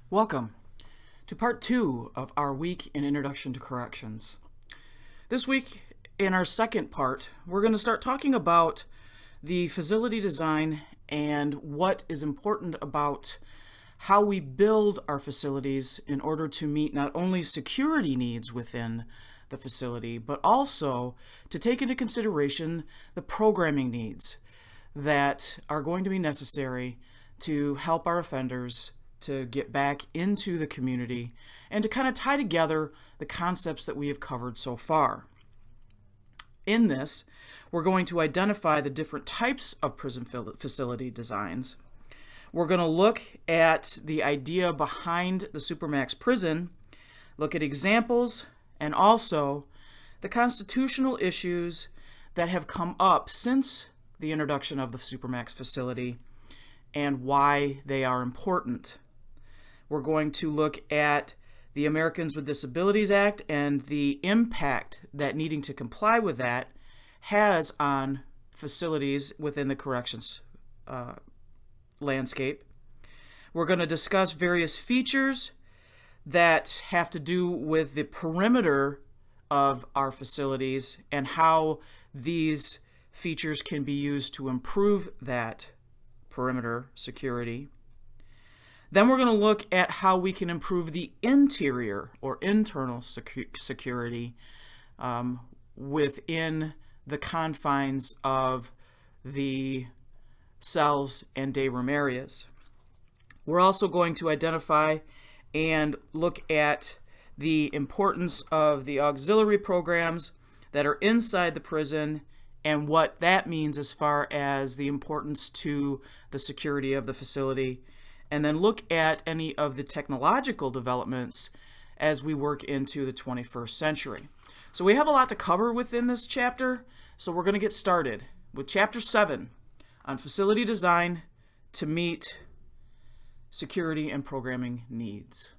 Welcome to part 2 of our week in Introduction to Corrections. This week, in our second part, we're going to start talking about the facility design and what is important about how we build our facilities in order to meet not only security needs within the facility, but also to take into consideration the programming needs that are going to be necessary to help our offenders to get back into the community and to kind of tie together the concepts that we have covered so far. In this, we're going to identify the different types of prison facility designs. We're going to look at the idea behind the Supermax prison, look at examples, and also the constitutional issues that have come up since the introduction of the Supermax facility and why they are important. We're going to look at the Americans with Disabilities Act and the impact that needing to comply with that has on facilities within the corrections landscape. We're going to discuss various features that have to do with the perimeter of our facilities and how these features can be used to improve that perimeter security. Then we're going to look at how we can improve the interior or internal security within the confines of the cells and day room areas. We're also going to identify and look at the importance of the auxiliary programs that are inside the prison and what that means as far as the importance to the security of the facility, and then look at any of the technological developments as we work into the 21st century. So we have a lot to cover within this chapter, so we're going to get started with Chapter 7 on facility design to meet security and programming needs.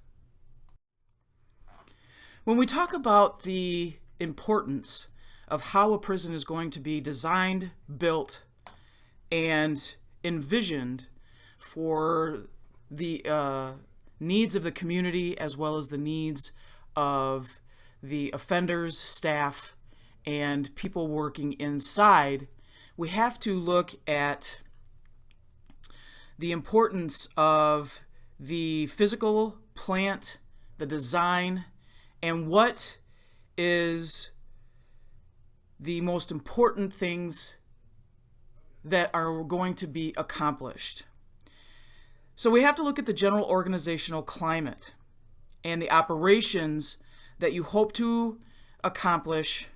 When we talk about the importance of how a prison is going to be designed, built, and envisioned for the needs of the community as well as the needs of the offenders, staff, and people working inside, we have to look at the importance of the physical plant, the design, and what is the most important things that are going to be accomplished. So we have to look at the general organizational climate and the operations that you hope to accomplish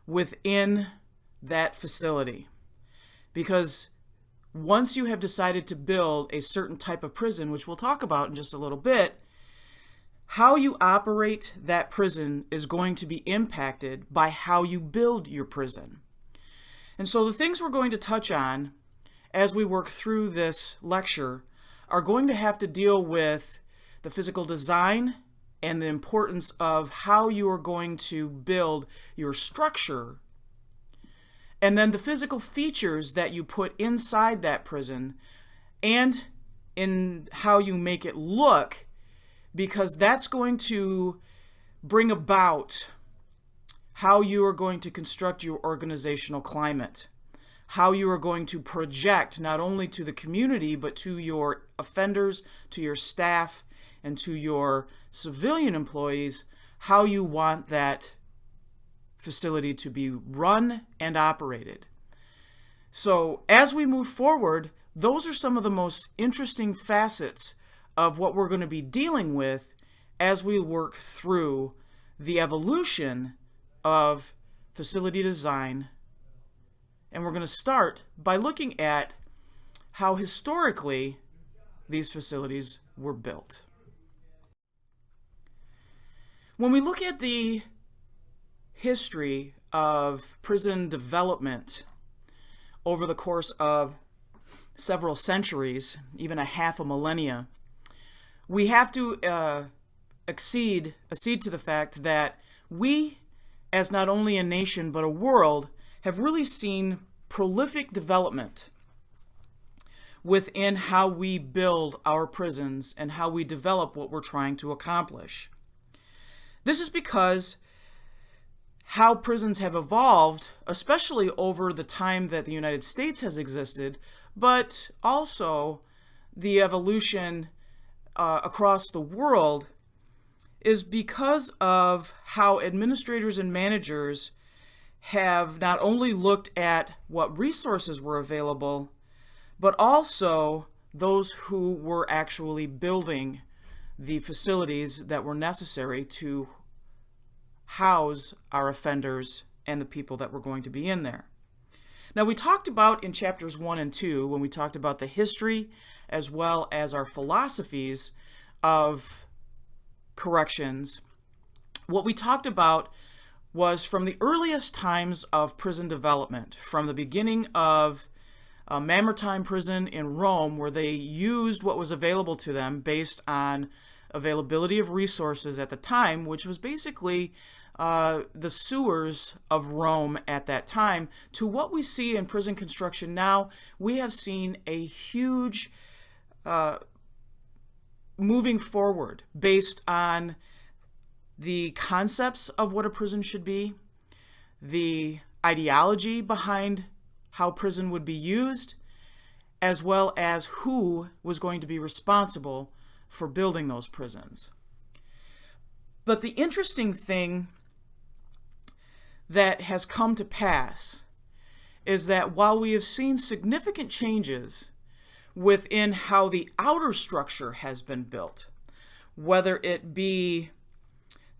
within that facility. Because once you have decided to build a certain type of prison, which we'll talk about in just a little bit, how you operate that prison is going to be impacted by how you build your prison. And so the things we're going to touch on as we work through this lecture are going to have to deal with the physical design and the importance of how you are going to build your structure, and then the physical features that you put inside that prison and in how you make it look, because that's going to bring about how you are going to construct your organizational climate, how you are going to project not only to the community but to your offenders, to your staff, and to your civilian employees, how you want that facility to be run and operated. So as we move forward, those are some of the most interesting facets of what we're going to be dealing with as we work through the evolution of facility design. And we're going to start by looking at how historically these facilities were built. When we look at the history of prison development over the course of several centuries, even a half a millennia, we have to accede to the fact that we, as not only a nation but a world, have really seen prolific development within how we build our prisons and how we develop what we're trying to accomplish. This is because how prisons have evolved, especially over the time that the United States has existed, but also the evolution across the world, is because of how administrators and managers have not only looked at what resources were available, but also those who were actually building the facilities that were necessary to house our offenders and the people that were going to be in there. Now, we talked about in chapters 1 and 2, when we talked about the history as well as our philosophies of corrections, what we talked about was from the earliest times of prison development, from the beginning of Mamertine prison in Rome, where they used what was available to them based on availability of resources at the time, which was basically the sewers of Rome at that time, to what we see in prison construction now. We have seen a huge moving forward based on the concepts of what a prison should be, the ideology behind how prison would be used, as well as who was going to be responsible for building those prisons. But the interesting thing that has come to pass is that while we have seen significant changes within how the outer structure has been built, whether it be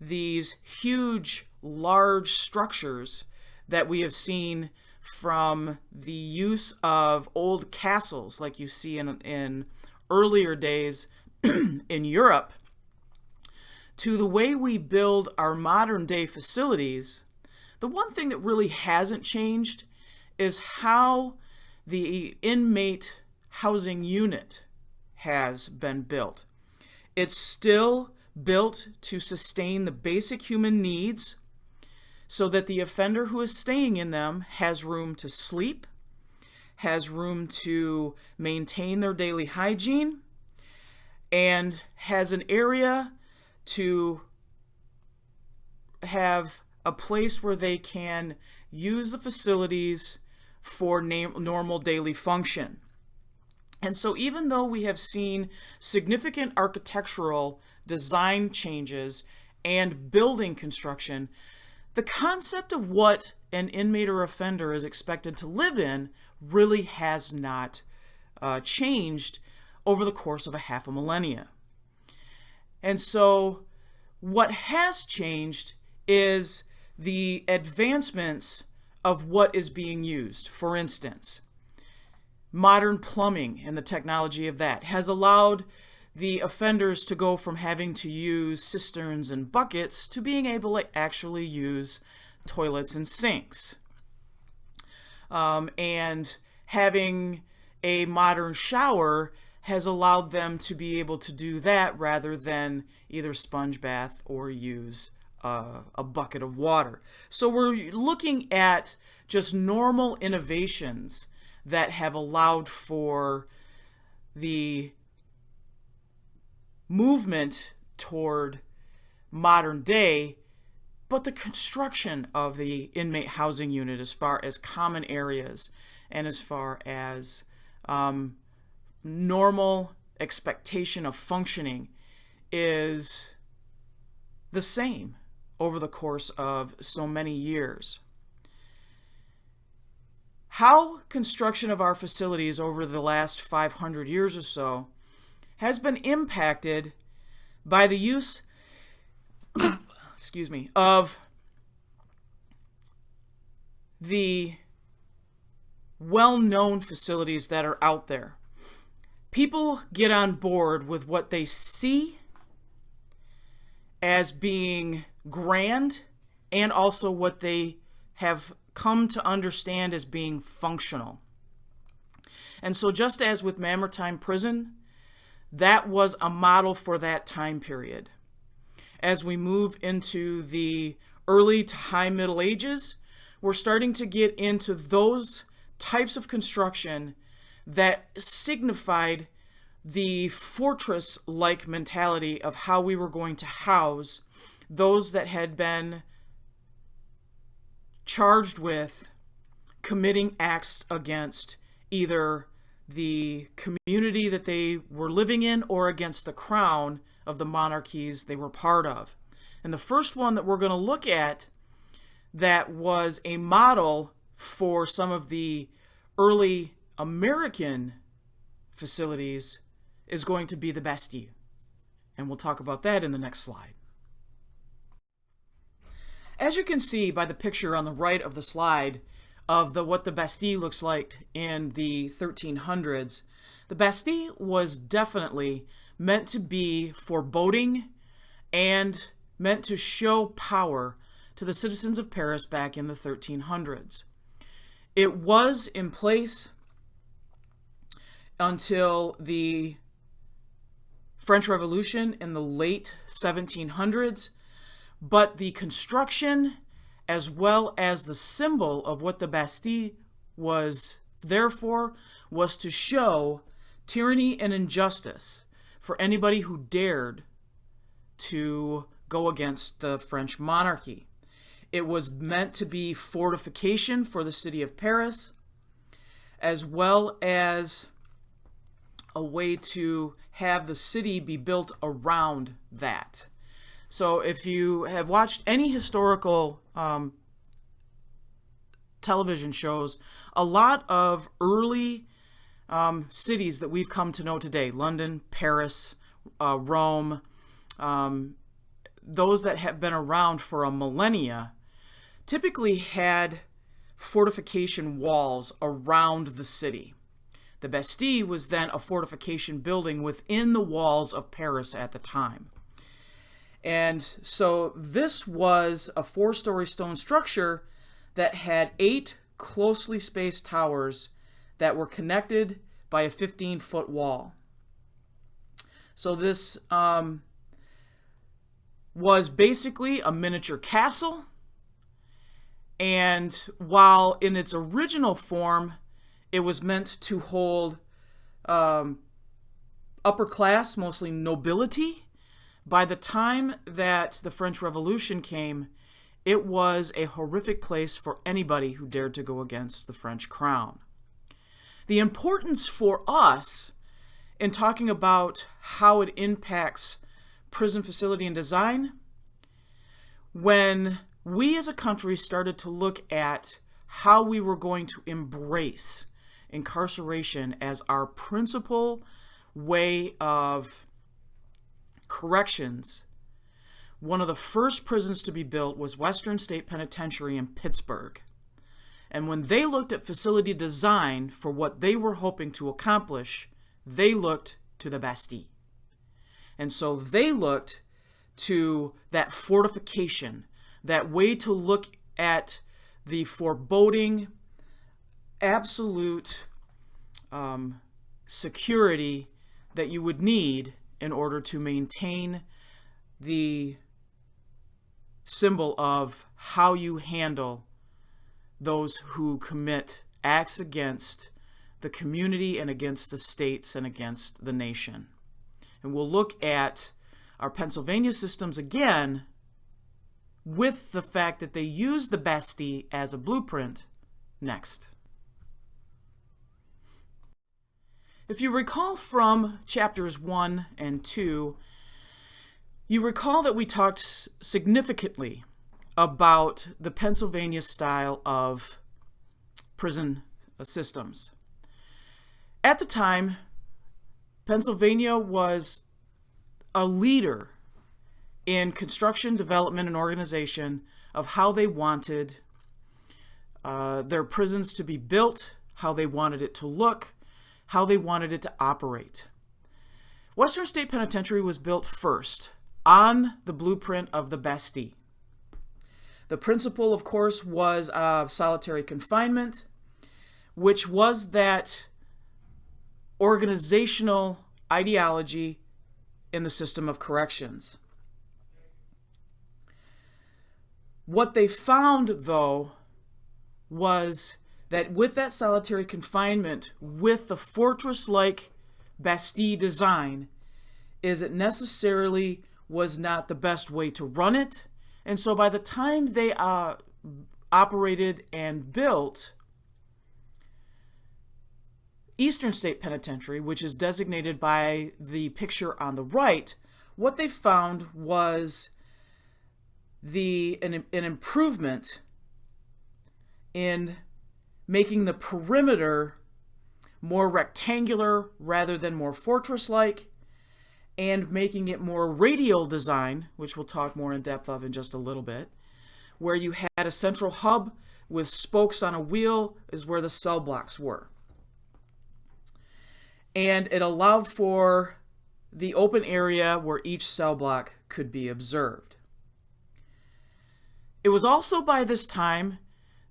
these huge, large structures that we have seen from the use of old castles like you see in earlier days in Europe, to the way we build our modern day facilities, the one thing that really hasn't changed is how the inmate housing unit has been built. It's still built to sustain the basic human needs so that the offender who is staying in them has room to sleep, has room to maintain their daily hygiene, and has an area to have a place where they can use the facilities for normal daily function. And so even though we have seen significant architectural design changes and building construction, the concept of what an inmate or offender is expected to live in really has not changed over the course of a half a millennia. And so what has changed is the advancements of what is being used. For instance, modern plumbing and the technology of that has allowed the offenders to go from having to use cisterns and buckets to being able to actually use toilets and sinks. And having a modern shower has allowed them to be able to do that rather than either sponge bath or use a bucket of water. So we're looking at just normal innovations that have allowed for the movement toward modern day, but the construction of the inmate housing unit as far as common areas and as far as normal expectation of functioning is the same over the course of so many years. How construction of our facilities over the last 500 years or so has been impacted by the use of the well-known facilities that are out there. People get on board with what they see as being grand and also what they have come to understand as being functional. And so just as with Mamertine prison, that was a model for that time period. As we move into the early to high Middle Ages, we're starting to get into those types of construction that signified the fortress-like mentality of how we were going to house those that had been charged with committing acts against either the community that they were living in or against the crown of the monarchies they were part of. And the first one that we're going to look at that was a model for some of the early American facilities is going to be the Bastille. And we'll talk about that in the next slide. As you can see by the picture on the right of the slide of what the Bastille looks like in the 1300s, the Bastille was definitely meant to be foreboding and meant to show power to the citizens of Paris back in the 1300s. It was in place until the French Revolution in the late 1700s, but the construction as well as the symbol of what the Bastille was there for was to show tyranny and injustice for anybody who dared to go against the French monarchy. It was meant to be fortification for the city of Paris, as well as a way to have the city be built around that. So if you have watched any historical television shows, a lot of early cities that we've come to know today, London, Paris, Rome, those that have been around for a millennia, typically had fortification walls around the city. The Bastille was then a fortification building within the walls of Paris at the time. And so this was a 4-story stone structure that had 8 closely spaced towers that were connected by a 15-foot wall. So this was basically a miniature castle. And while in its original form, it was meant to hold upper class, mostly nobility, by the time that the French Revolution came, it was a horrific place for anybody who dared to go against the French crown. The importance for us in talking about how it impacts prison facility and design, when we as a country started to look at how we were going to embrace incarceration as our principal way of corrections, one of the first prisons to be built was Western State Penitentiary in Pittsburgh. And when they looked at facility design for what they were hoping to accomplish, they looked to the Bastille. And so they looked to that fortification, that way to look at the foreboding, absolute security that you would need in order to maintain the symbol of how you handle those who commit acts against the community and against the states and against the nation. And we'll look at our Pennsylvania systems again with the fact that they use the Bastille as a blueprint next. If you recall from chapters 1 and 2, you recall that we talked significantly about the Pennsylvania style of prison systems. At the time, Pennsylvania was a leader in construction, development, and organization of how they wanted their prisons to be built, how they wanted it to look, how they wanted it to operate. Western State Penitentiary was built first on the blueprint of the Bastille. The principle, of course, was solitary confinement, which was that organizational ideology in the system of corrections. What they found, though, was that with that solitary confinement, with the fortress-like Bastille design, is it necessarily was not the best way to run it. And so by the time they operated and built Eastern State Penitentiary, which is designated by the picture on the right, what they found was an improvement in making the perimeter more rectangular rather than more fortress-like, and making it more radial design, which we'll talk more in depth of in just a little bit, where you had a central hub with spokes on a wheel is where the cell blocks were. And it allowed for the open area where each cell block could be observed. It was also by this time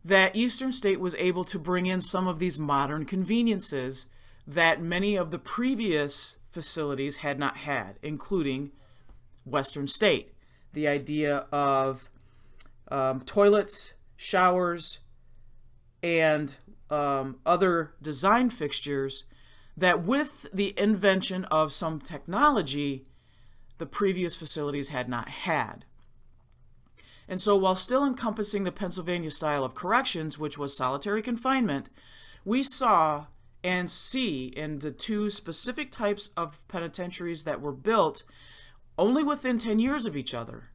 that Eastern State was able to bring in some of these modern conveniences that many of the previous facilities had not had, including Western State. The idea of toilets, showers, and other design fixtures that with the invention of some technology, the previous facilities had not had. And so while still encompassing the Pennsylvania style of corrections, which was solitary confinement, we saw and see in the two specific types of penitentiaries that were built only within 10 years of each other,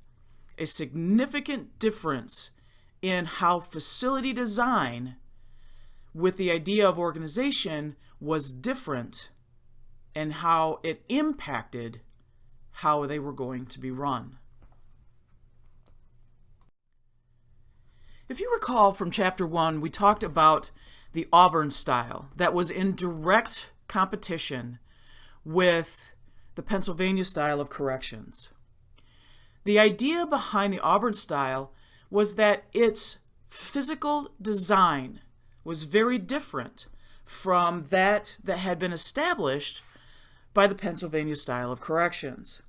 a significant difference in how facility design with the idea of organization was different and how it impacted how they were going to be run. If you recall from Chapter 1, we talked about the Auburn style that was in direct competition with the Pennsylvania style of corrections. The idea behind the Auburn style was that its physical design was very different from that had been established by the Pennsylvania style of corrections.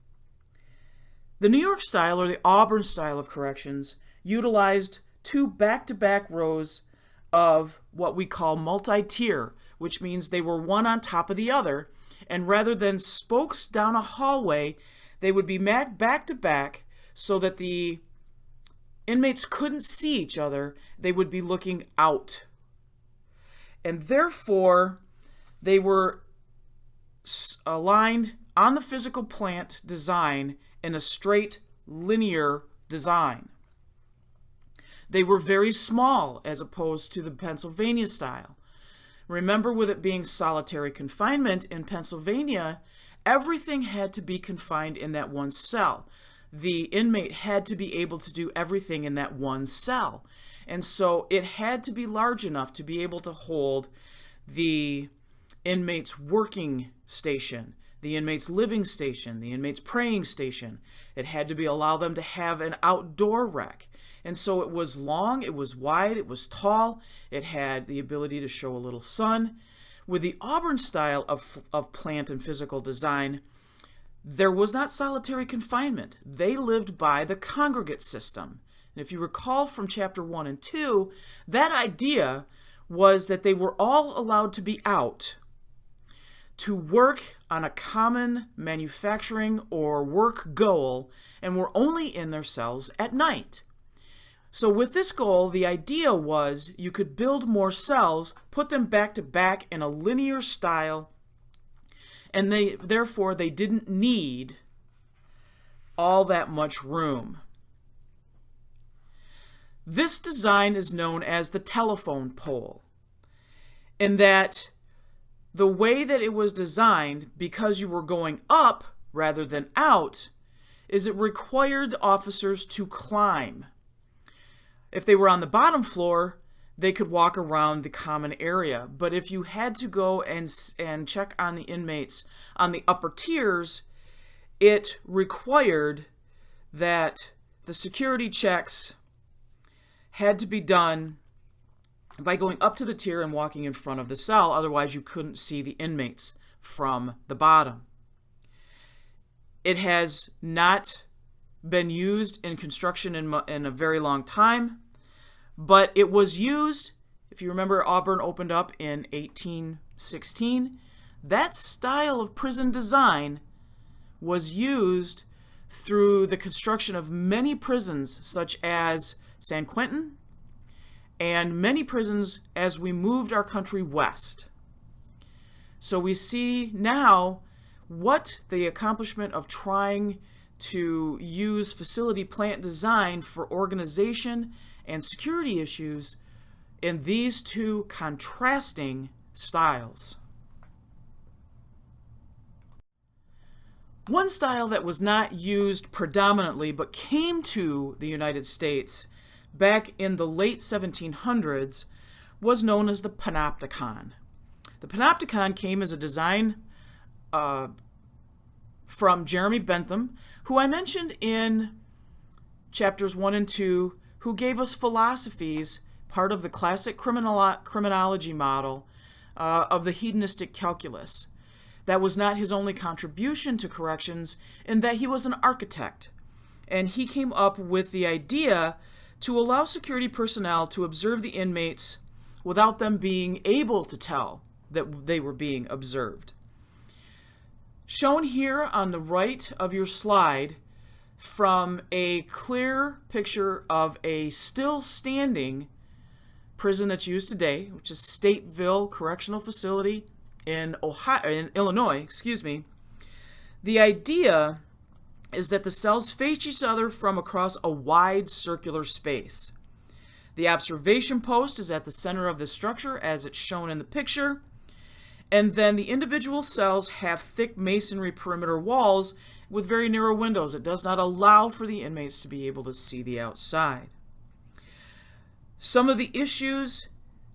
The New York style, or the Auburn style of corrections, utilized two back-to-back rows of what we call multi-tier, which means they were one on top of the other, and rather than spokes down a hallway, they would be back-to-back so that the inmates couldn't see each other. They would be looking out. And therefore, they were aligned on the physical plant design in a straight, linear design. They were very small as opposed to the Pennsylvania style. Remember, with it being solitary confinement in Pennsylvania, everything had to be confined in that one cell. The inmate had to be able to do everything in that one cell. And so it had to be large enough to be able to hold the inmate's working station, the inmate's living station, the inmate's praying station. It had to allow them to have an outdoor rec. And so it was long, it was wide, it was tall, it had the ability to show a little sun. With the Auburn style of plant and physical design, there was not solitary confinement. They lived by the congregate system. And if you recall from Chapter 1 and 2, that idea was that they were all allowed to be out to work on a common manufacturing or work goal and were only in their cells at night. So with this goal, the idea was you could build more cells, put them back to back in a linear style, and therefore they didn't need all that much room. This design is known as the telephone pole, in that the way that it was designed, because you were going up rather than out, is it required officers to climb. If they were on the bottom floor, they could walk around the common area. But if you had to go and check on the inmates on the upper tiers, it required that the security checks had to be done by going up to the tier and walking in front of the cell. Otherwise, you couldn't see the inmates from the bottom. It has not been used in construction in a very long time, but it was used if you remember, Auburn opened up in 1816. That style of prison design was used through the construction of many prisons, such as San Quentin, and many prisons as we moved our country west. So we see now what the accomplishment of trying to use facility plant design for organization and security issues in these two contrasting styles. One style that was not used predominantly but came to the United States back in the late 1700s was known as the panopticon. The panopticon came as a design from Jeremy Bentham, who I mentioned in chapters 1 and 2, who gave us philosophies, part of the classic criminology model of the hedonistic calculus. That was not his only contribution to corrections, in that he was an architect, and he came up with the idea to allow security personnel to observe the inmates without them being able to tell that they were being observed. Shown here on the right of your slide from a clear picture of a still standing prison that's used today, which is Stateville Correctional Facility in Illinois. The idea is that the cells face each other from across a wide circular space. The observation post is at the center of the structure as it's shown in the picture, and then the individual cells have thick masonry perimeter walls with very narrow windows. It does not allow for the inmates to be able to see the outside. Some of the issues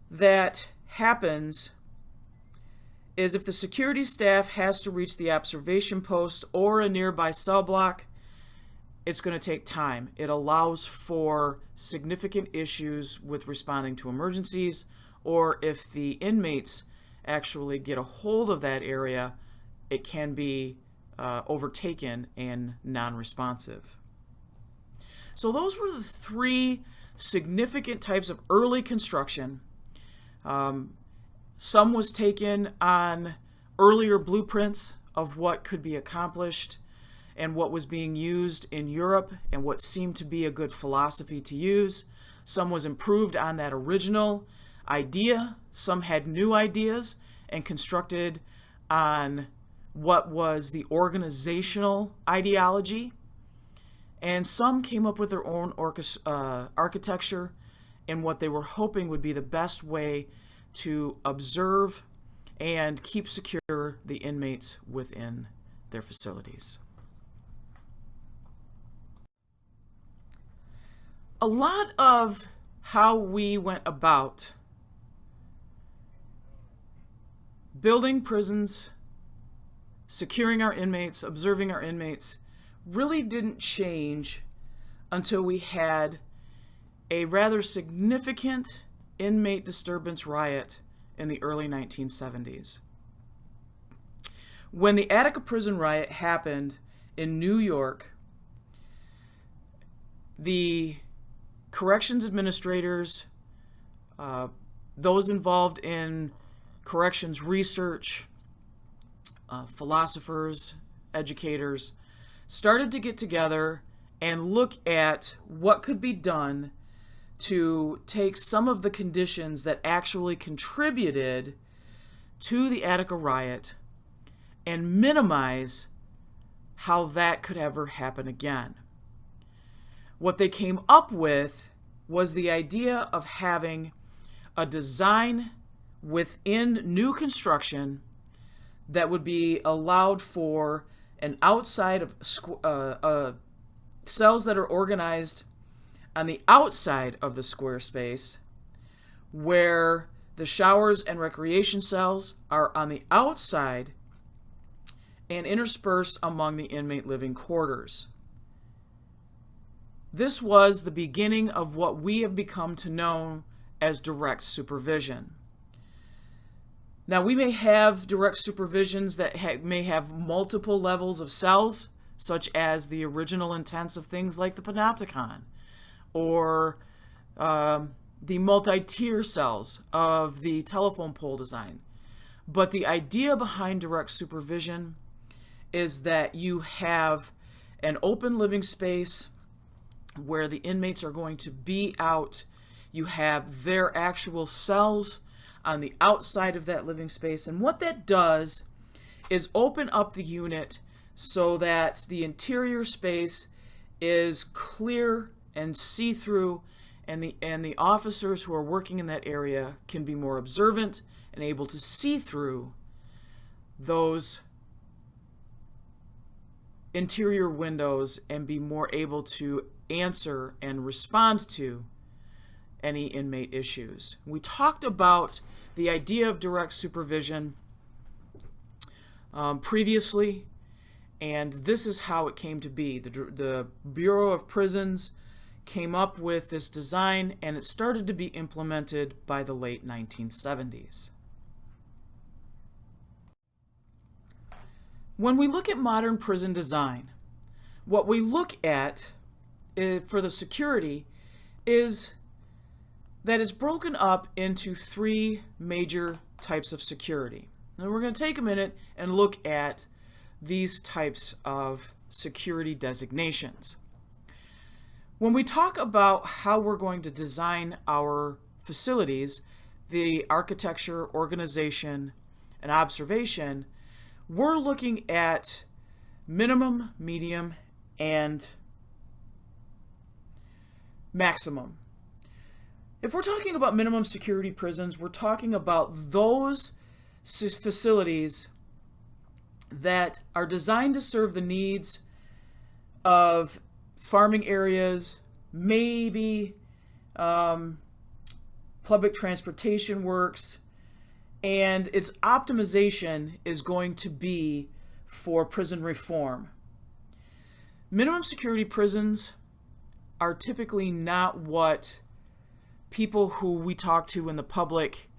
that happens is if the security staff has to reach the observation post or a nearby cell block, it's going to take time. It allows for significant issues with responding to emergencies, or if the inmates actually get a hold of that area, it can be overtaken and non-responsive. So those were the three significant types of early construction. Some was taken on earlier blueprints of what could be accomplished and what was being used in Europe and what seemed to be a good philosophy to use. Some was improved on that original idea. Some had new ideas and constructed on what was the organizational ideology. And some came up with their own architecture and what they were hoping would be the best way to observe and keep secure the inmates within their facilities. A lot of how we went about building prisons, securing our inmates, observing our inmates, really didn't change until we had a rather significant inmate disturbance riot in the early 1970s. When the Attica prison riot happened in New York, the corrections administrators, those involved in corrections research, philosophers, educators, started to get together and look at what could be done to take some of the conditions that actually contributed to the Attica riot and minimize how that could ever happen again. What they came up with was the idea of having a design within new construction that would be allowed for an outside of cells that are organized on the outside of the square space, where the showers and recreation cells are on the outside and interspersed among the inmate living quarters. This was the beginning of what we have become to know as direct supervision. Now, we may have direct supervisions that may have multiple levels of cells, such as the original intents of things like the panopticon, or the multi-tier cells of the telephone pole design. But the idea behind direct supervision is that you have an open living space where the inmates are going to be out. You have their actual cells on the outside of that living space. And what that does is open up the unit so that the interior space is clear and see-through, and the officers who are working in that area can be more observant and able to see through those interior windows and be more able to answer and respond to any inmate issues. We talked about the idea of direct supervision previously, and this is how it came to be. The Bureau of Prisons came up with this design, and it started to be implemented by the late 1970s. When we look at modern prison design, what we look at for the security is that it's broken up into three major types of security. And we're going to take a minute and look at these types of security designations. When we talk about how we're going to design our facilities, the architecture, organization, and observation, we're looking at minimum, medium, and maximum. If we're talking about minimum security prisons, we're talking about those facilities that are designed to serve the needs of farming areas, maybe public transportation works, and its optimization is going to be for prison reform. Minimum security prisons are typically not what people who we talk to in the public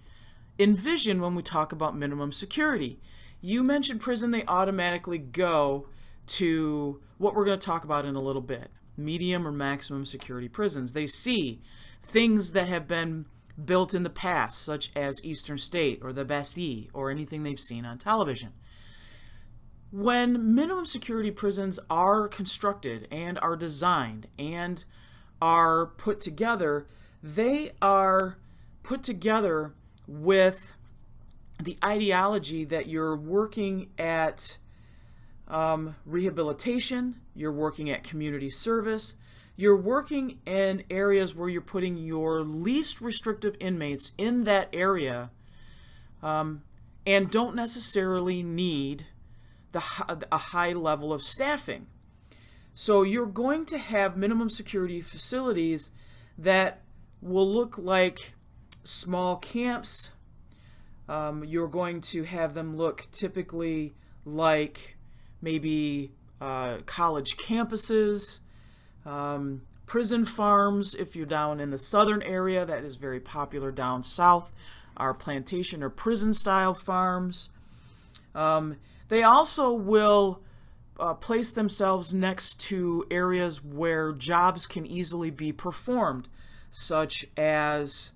envision when we talk about minimum security. You mention prison, they automatically go to what we're going to talk about in a little bit, medium or maximum security prisons. They see things that have been built in the past, such as Eastern State or the Bastille or anything they've seen on television. When minimum security prisons are constructed and are designed and are put together, they are put together with the ideology that you're working at rehabilitation, you're working at community service, you're working in areas where you're putting your least restrictive inmates in that area, and don't necessarily need a high level of staffing. So you're going to have minimum security facilities that will look like small camps. You're going to have them look typically like maybe college campuses, prison farms. If you're down in the southern area, that is very popular down south, are plantation or prison style farms. They also will place themselves next to areas where jobs can easily be performed, such as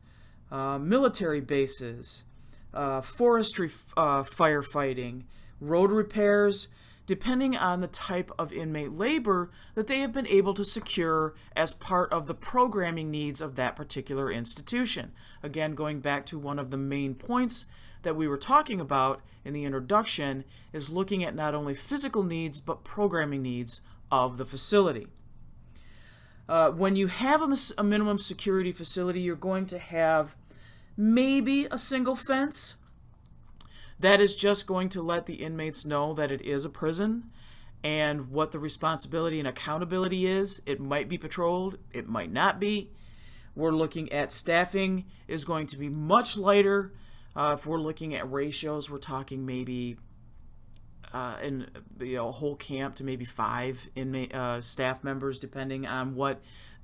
military bases, forestry firefighting, road repairs, depending on the type of inmate labor that they have been able to secure as part of the programming needs of that particular institution. Again, going back to one of the main points that we were talking about in the introduction, is looking at not only physical needs but programming needs of the facility. When you have a minimum security facility, you're going to have maybe a single fence that is just going to let the inmates know that it is a prison and what the responsibility and accountability is. It might be patrolled, it might not be. We're looking at staffing is going to be much lighter. If we're looking at ratios, we're talking maybe in a whole camp to maybe 5 inmate staff members, depending on what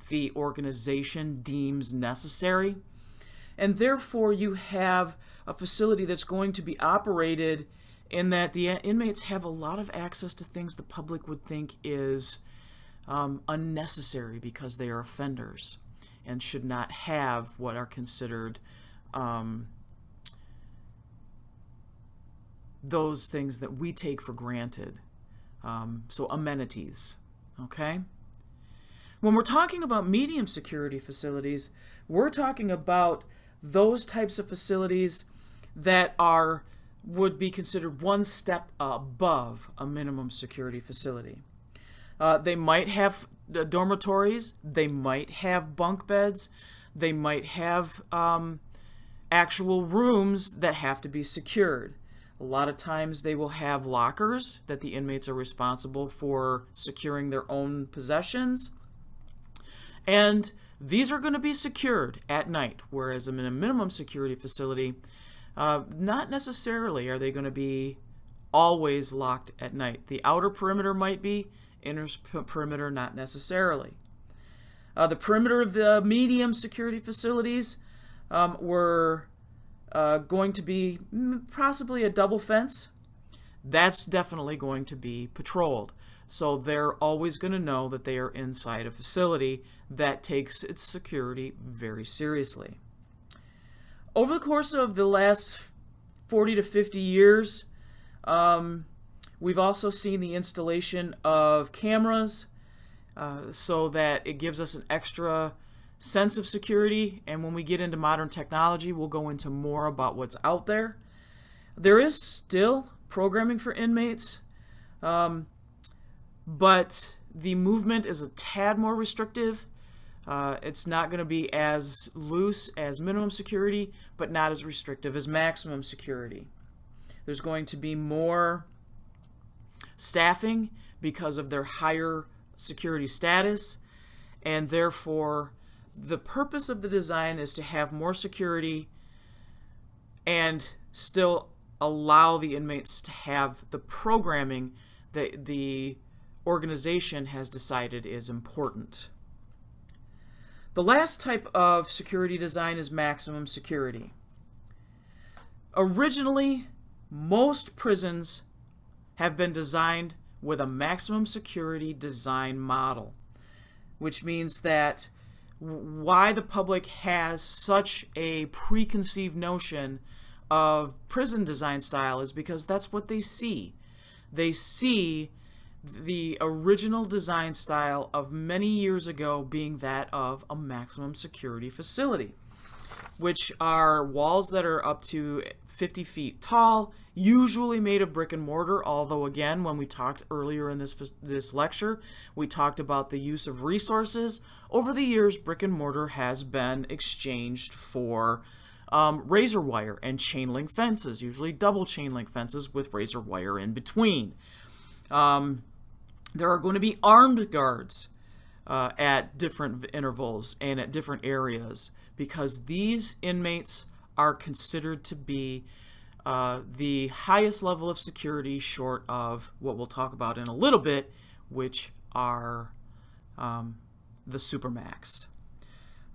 the organization deems necessary. And therefore, you have a facility that's going to be operated in that the inmates have a lot of access to things the public would think is unnecessary because they are offenders. and should not have what are considered those things that we take for granted. So amenities, okay? When we're talking about medium security facilities, we're talking about those types of facilities that would be considered one step above a minimum security facility. They might have dormitories, they might have bunk beds, they might have actual rooms that have to be secured. A lot of times they will have lockers that the inmates are responsible for securing their own possessions. And these are going to be secured at night, whereas in a minimum security facility, not necessarily are they going to be always locked at night. The outer perimeter might be, inner perimeter not necessarily. The perimeter of the medium security facilities were going to be possibly a double fence. That's definitely going to be patrolled. So they're always going to know that they are inside a facility that takes its security very seriously. Over the course of the last 40 to 50 years, we've also seen the installation of cameras so that it gives us an extra sense of security. And when we get into modern technology, we'll go into more about what's out there. There is still programming for inmates, but the movement is a tad more restrictive. It's not going to be as loose as minimum security, but not as restrictive as maximum security. There's going to be more staffing because of their higher security status, and therefore the purpose of the design is to have more security and still allow the inmates to have the programming that the organization has decided is important. The last type of security design is maximum security. Originally, most prisons have been designed with a maximum security design model, which means that why the public has such a preconceived notion of prison design style is because that's what they see. They see the original design style of many years ago being that of a maximum security facility, which are walls that are up to 50 feet tall, usually made of brick and mortar, although again, when we talked earlier in this lecture, we talked about the use of resources. Over the years, brick and mortar has been exchanged for razor wire and chain link fences, usually double chain link fences with razor wire in between. There are going to be armed guards at different intervals and at different areas because these inmates are considered to be the highest level of security short of what we'll talk about in a little bit, which are the supermax.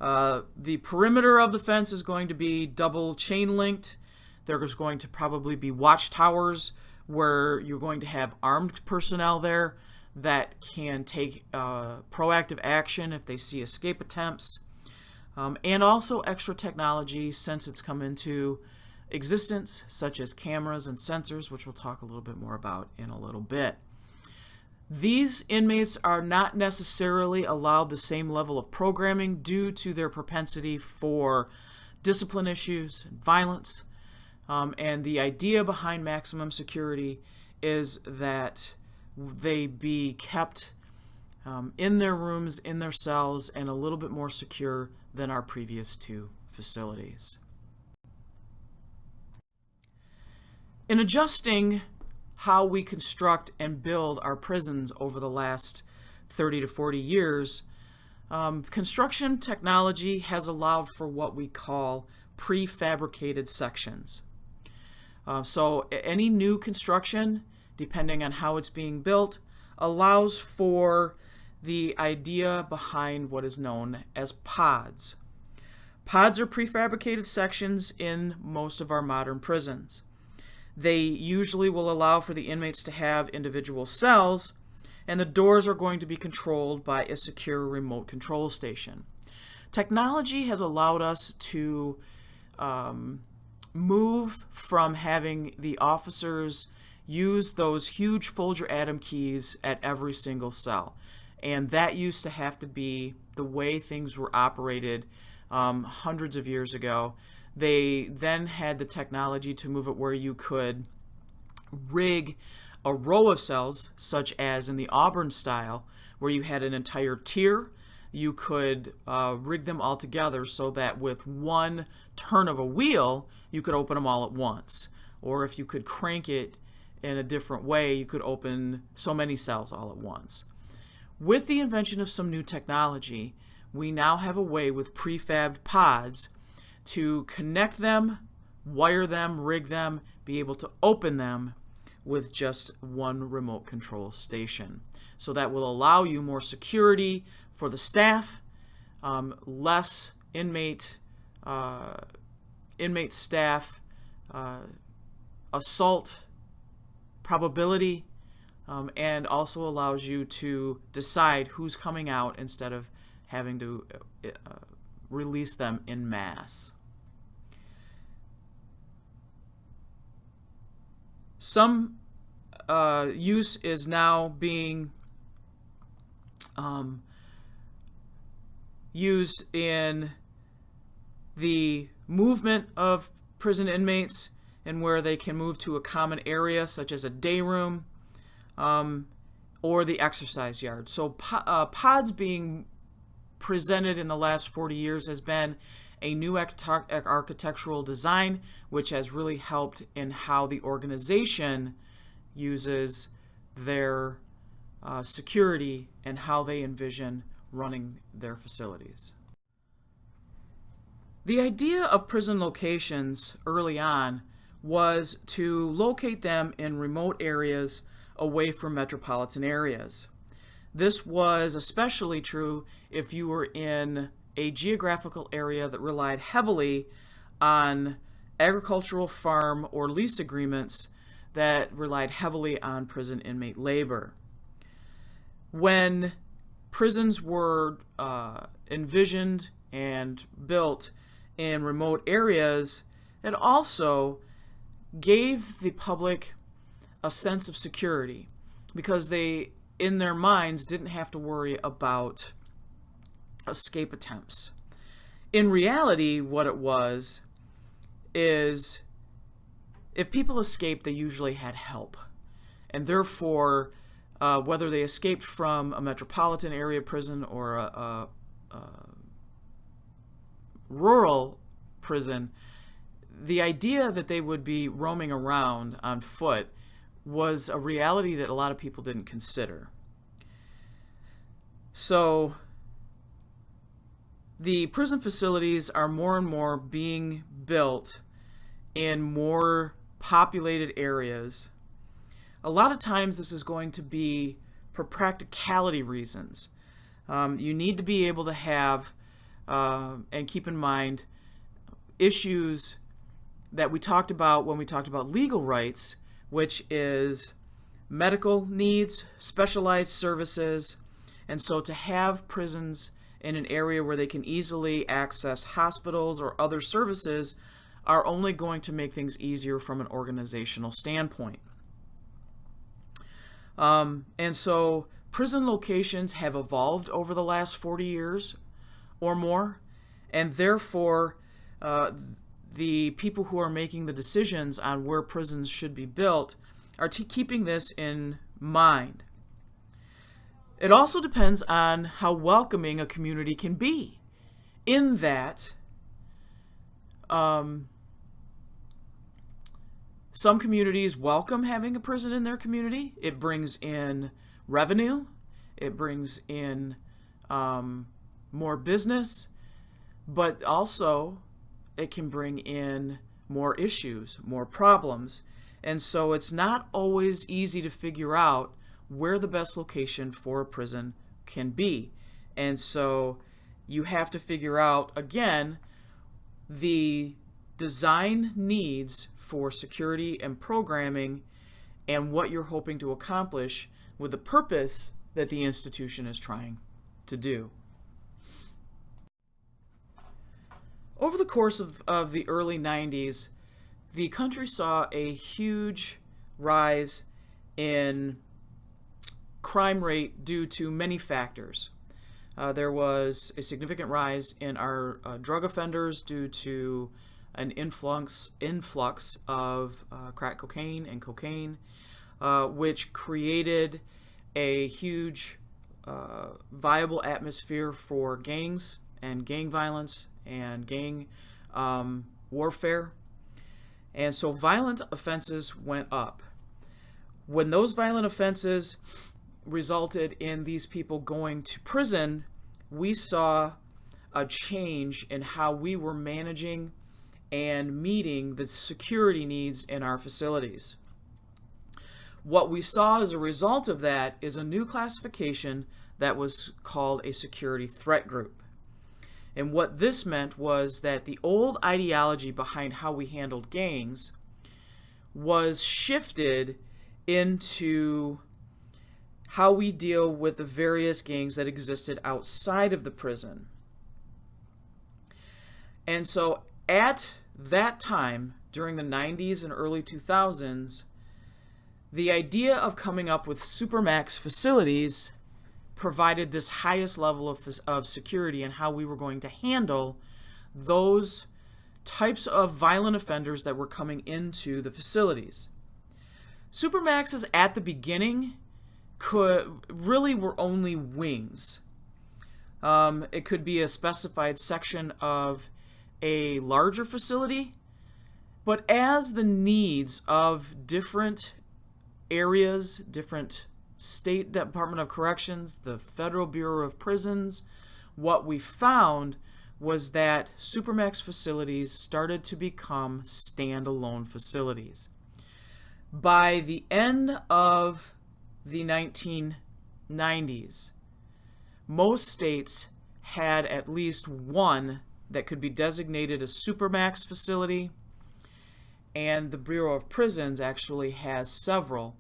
The perimeter of the fence is going to be double chain linked. There's going to probably be watchtowers where you're going to have armed personnel there that can take proactive action if they see escape attempts, and also extra technology since it's come into existence, such as cameras and sensors, which we'll talk a little bit more about in a little bit. These inmates are not necessarily allowed the same level of programming due to their propensity for discipline issues and violence, and the idea behind maximum security is that they be kept in their rooms, in their cells, and a little bit more secure than our previous two facilities. In adjusting how we construct and build our prisons over the last 30 to 40 years, construction technology has allowed for what we call prefabricated sections. So any new construction, depending on how it's being built, allows for the idea behind what is known as pods. Pods are prefabricated sections in most of our modern prisons. They usually will allow for the inmates to have individual cells, and the doors are going to be controlled by a secure remote control station. Technology has allowed us to move from having the officers use those huge Folger atom keys at every single cell. And that used to have to be the way things were operated hundreds of years ago. They then had the technology to move it where you could rig a row of cells, such as in the Auburn style, where you had an entire tier. You could rig them all together so that with one turn of a wheel, you could open them all at once. Or if you could crank it in a different way, you could open so many cells all at once. With the invention of some new technology, we now have a way with prefabbed pods to connect them, wire them, rig them, be able to open them with just one remote control station. So that will allow you more security for the staff, less inmate staff assault probability, and also allows you to decide who's coming out instead of having to release them en masse. Some use is now being used in the movement of prison inmates, and where they can move to a common area such as a day room or the exercise yard. So pods being presented in the last 40 years has been a new architectural design, which has really helped in how the organization uses their security and how they envision running their facilities. The idea of prison locations early on was to locate them in remote areas away from metropolitan areas. This was especially true if you were in a geographical area that relied heavily on agricultural, farm, or lease agreements that relied heavily on prison inmate labor. When prisons were envisioned and built in remote areas, it also gave the public a sense of security because they, in their minds, didn't have to worry about escape attempts. In reality, what it was is if people escaped, they usually had help. And therefore, whether they escaped from a metropolitan area prison or a rural prison, the idea that they would be roaming around on foot was a reality that a lot of people didn't consider. So the prison facilities are more and more being built in more populated areas. A lot of times this is going to be for practicality reasons. You need to be able to have and keep in mind issues that we talked about when we talked about legal rights, which is medical needs, specialized services, and so to have prisons in an area where they can easily access hospitals or other services are only going to make things easier from an organizational standpoint. And so prison locations have evolved over the last 40 years or more, and therefore the people who are making the decisions on where prisons should be built are keeping this in mind. It also depends on how welcoming a community can be, in that some communities welcome having a prison in their community. It brings in revenue, it brings in more business, but also it can bring in more issues, more problems. And so it's not always easy to figure out where the best location for a prison can be. And so you have to figure out, again, the design needs for security and programming and what you're hoping to accomplish with the purpose that the institution is trying to do. Over the course of the early 90s, the country saw a huge rise in crime rate due to many factors. There was a significant rise in our drug offenders due to an influx of crack cocaine and cocaine, which created a huge viable atmosphere for gangs and gang violence and gang warfare. And so violent offenses went up. When those violent offenses resulted in these people going to prison, we saw a change in how we were managing and meeting the security needs in our facilities. What we saw as a result of that is a new classification that was called a security threat group. And what this meant was that the old ideology behind how we handled gangs was shifted into how we deal with the various gangs that existed outside of the prison. And so at that time, during the 90s and early 2000s, the idea of coming up with supermax facilities provided this highest level of security and how we were going to handle those types of violent offenders that were coming into the facilities. Supermaxes at the beginning were only wings. It could be a specified section of a larger facility, but as the needs of different areas, different State Department of Corrections, the Federal Bureau of Prisons, what we found was that supermax facilities started to become standalone facilities. By the end of the 1990s, most states had at least one that could be designated a supermax facility, and the Bureau of Prisons actually has several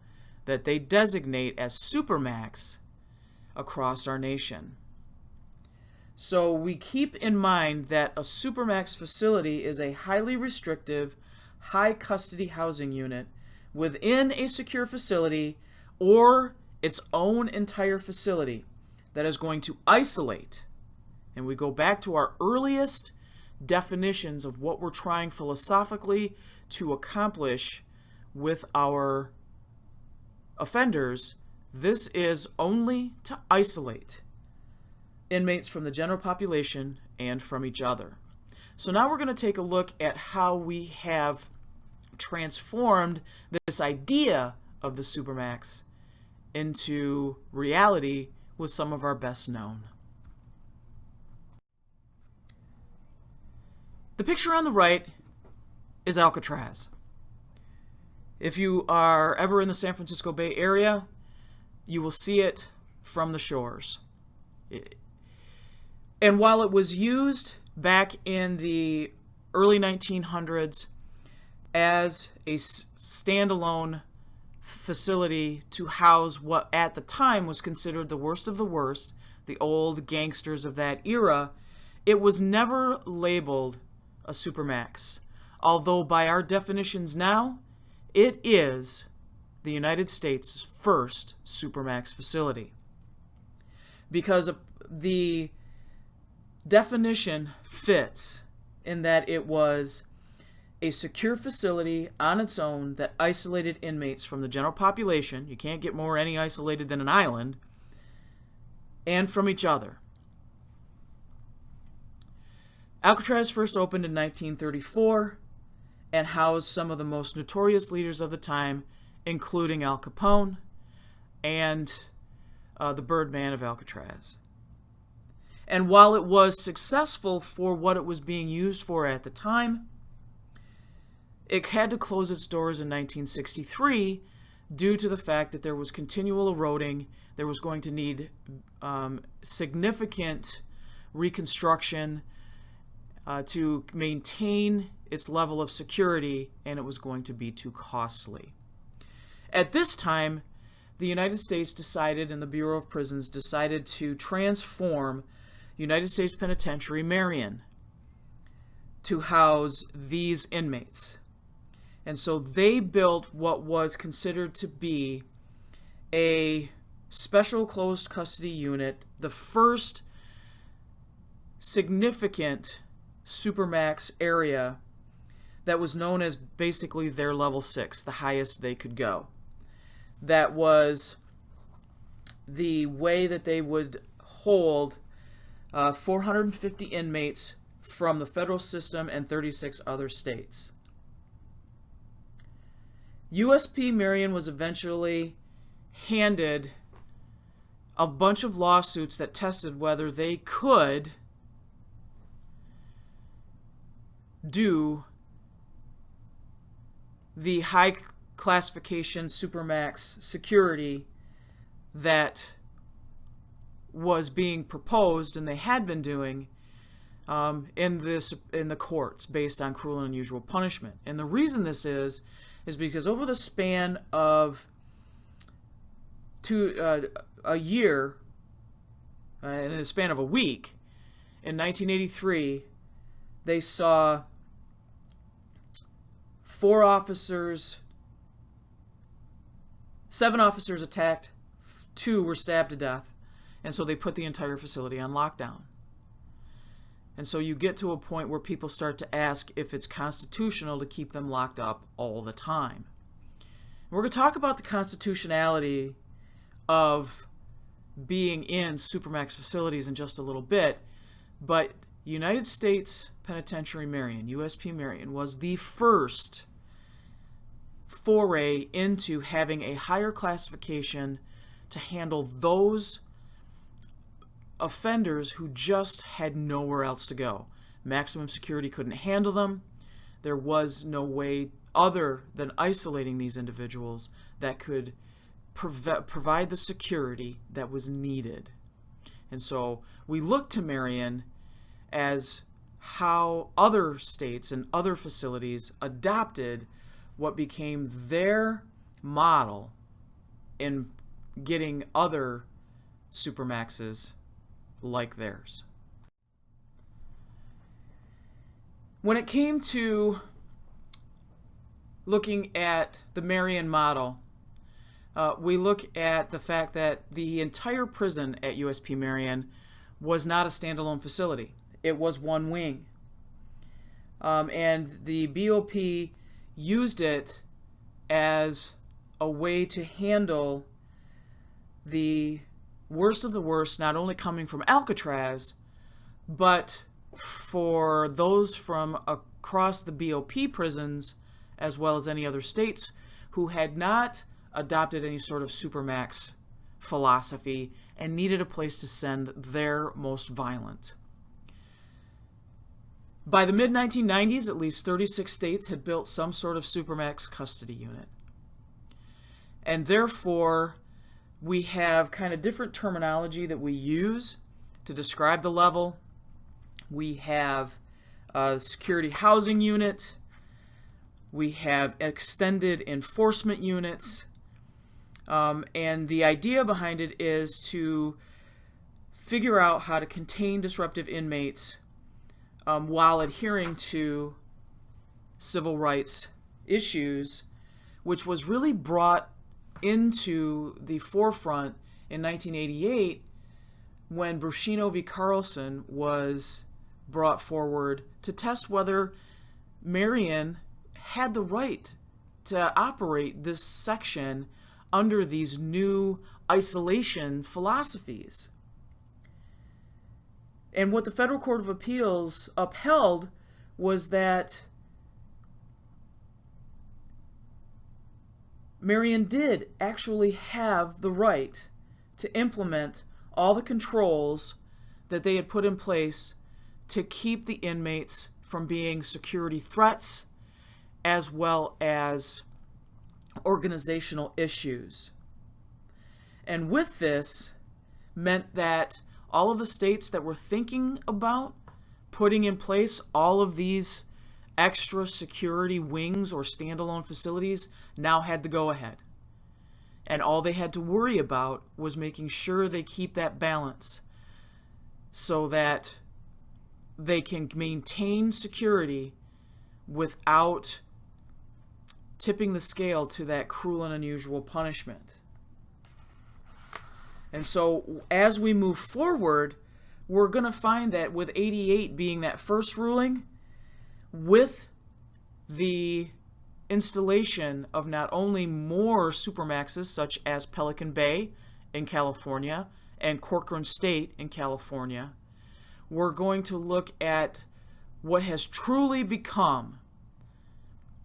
that they designate as supermax across our nation. So we keep in mind that a supermax facility is a highly restrictive, high custody housing unit within a secure facility or its own entire facility that is going to isolate. And we go back to our earliest definitions of what we're trying philosophically to accomplish with our offenders. This is only to isolate inmates from the general population and from each other. So now we're going to take a look at how we have transformed this idea of the supermax into reality with some of our best known. The picture on the right is Alcatraz. If you are ever in the San Francisco Bay Area, you will see it from the shores. And while it was used back in the early 1900s as a standalone facility to house what at the time was considered the worst of the worst, the old gangsters of that era, it was never labeled a supermax. Although by our definitions now, it is the United States' first supermax facility. Because the definition fits in that it was a secure facility on its own that isolated inmates from the general population. You can't get more any isolated than an island. And from each other. Alcatraz first opened in 1934 and housed some of the most notorious leaders of the time, including Al Capone and the Birdman of Alcatraz. And while it was successful for what it was being used for at the time, it had to close its doors in 1963 due to the fact that there was continual eroding. There was going to need significant reconstruction to maintain its level of security, and it was going to be too costly. At this time, the United States decided, and the Bureau of Prisons decided to transform United States Penitentiary Marion. to house these inmates. And so they built what was considered to be a special closed custody unit, the first significant supermax area that was known as basically their level 6, the highest they could go. That was the way that they would hold 450 inmates from the federal system and 36 other states. USP Marion was eventually handed a bunch of lawsuits that tested whether they could do the high classification supermax security that was being proposed and they had been doing in the courts based on cruel and unusual punishment. And the reason this is because over the span of a year, in the span of a week, in 1983, they saw 7 officers attacked, 2 were stabbed to death, and so they put the entire facility on lockdown. And so you get to a point where people start to ask if it's constitutional to keep them locked up all the time. We're going to talk about the constitutionality of being in supermax facilities in just a little bit, but United States Penitentiary Marion, USP Marion, was the first foray into having a higher classification to handle those offenders who just had nowhere else to go. Maximum security couldn't handle them. There was no way other than isolating these individuals that could provide the security that was needed. And so we look to Marion as how other states and other facilities adopted what became their model in getting other supermaxes like theirs. When it came to looking at the Marion model, we look at the fact that the entire prison at USP Marion was not a standalone facility. It was one wing. And the BOP used it as a way to handle the worst of the worst, not only coming from Alcatraz, but for those from across the BOP prisons, as well as any other states who had not adopted any sort of supermax philosophy and needed a place to send their most violent. By the mid-1990s, at least 36 states had built some sort of supermax custody unit. And therefore, we have kind of different terminology that we use to describe the level. We have a security housing unit. We have extended enforcement units. And the idea behind it is to figure out how to contain disruptive inmates while adhering to civil rights issues, which was really brought into the forefront in 1988 when Bruschino v. Carlson was brought forward to test whether Marion had the right to operate this section under these new isolation philosophies. And what the Federal Court of Appeals upheld was that Marion did actually have the right to implement all the controls that they had put in place to keep the inmates from being security threats as well as organizational issues. And with this meant that all of the states that were thinking about putting in place all of these extra security wings or standalone facilities now had to go ahead. And all they had to worry about was making sure they keep that balance so that they can maintain security without tipping the scale to that cruel and unusual punishment. And so as we move forward, we're going to find that with 88 being that first ruling, with the installation of not only more supermaxes such as Pelican Bay in California and Corcoran State in California, we're going to look at what has truly become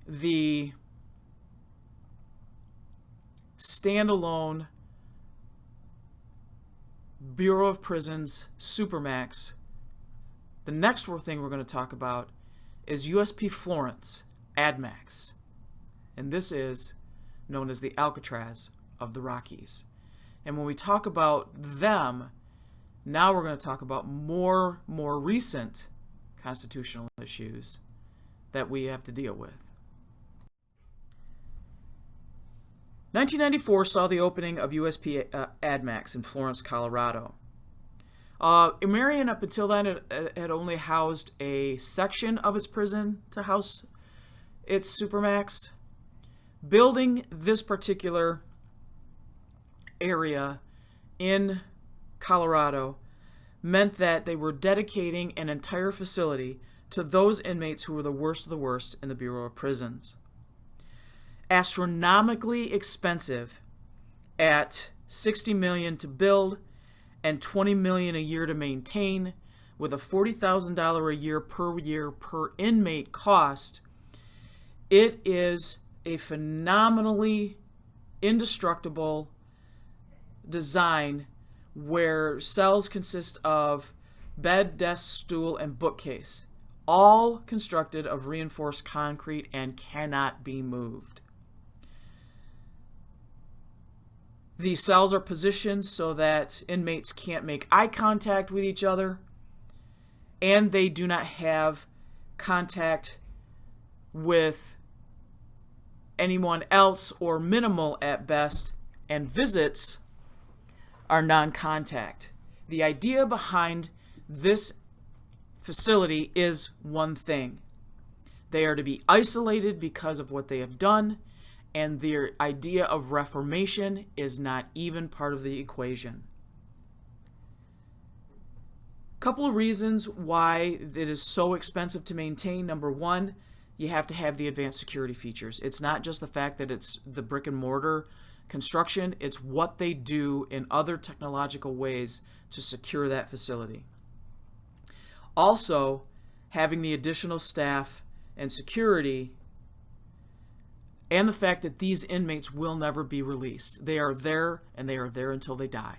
the standalone Bureau of Prisons Supermax. The next thing we're going to talk about is USP Florence AdMax. And this is known as the Alcatraz of the Rockies. And when we talk about them, now we're going to talk about more recent constitutional issues that we have to deal with. 1994 saw the opening of USP AdMax in Florence, Colorado. Marion, up until then, had only housed a section of its prison to house its Supermax. Building this particular area in Colorado meant that they were dedicating an entire facility to those inmates who were the worst of the worst in the Bureau of Prisons. Astronomically expensive at $60 million to build and $20 million a year to maintain, with a $40,000 a year per inmate cost. It is a phenomenally indestructible design where cells consist of bed, desk, stool, and bookcase, all constructed of reinforced concrete and cannot be moved. These cells are positioned so that inmates can't make eye contact with each other, and they do not have contact with anyone else, or minimal at best, and visits are non-contact. The idea behind this facility is one thing. They are to be isolated because of what they have done, and their idea of reformation is not even part of the equation. A couple of reasons why it is so expensive to maintain. Number one, you have to have the advanced security features. It's not just the fact that it's the brick and mortar construction, it's what they do in other technological ways to secure that facility. Also, having the additional staff and security, and the fact that these inmates will never be released. They are there, and they are there until they die.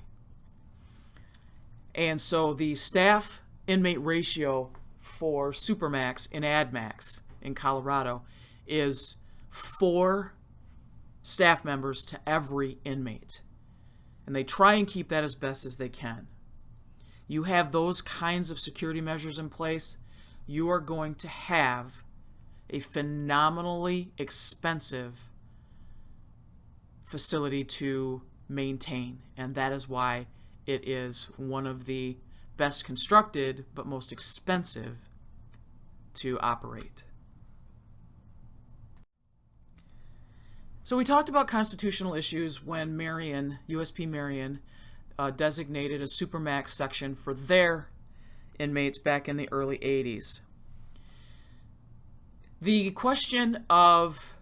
And so the staff-inmate ratio for Supermax and AdMax in Colorado is 4 staff members to every inmate. And they try and keep that as best as they can. You have those kinds of security measures in place, you are going to have a phenomenally expensive facility to maintain, and that is why it is one of the best constructed but most expensive to operate. So we talked about constitutional issues when USP Marion designated a Supermax section for their inmates back in the early 80s. The question of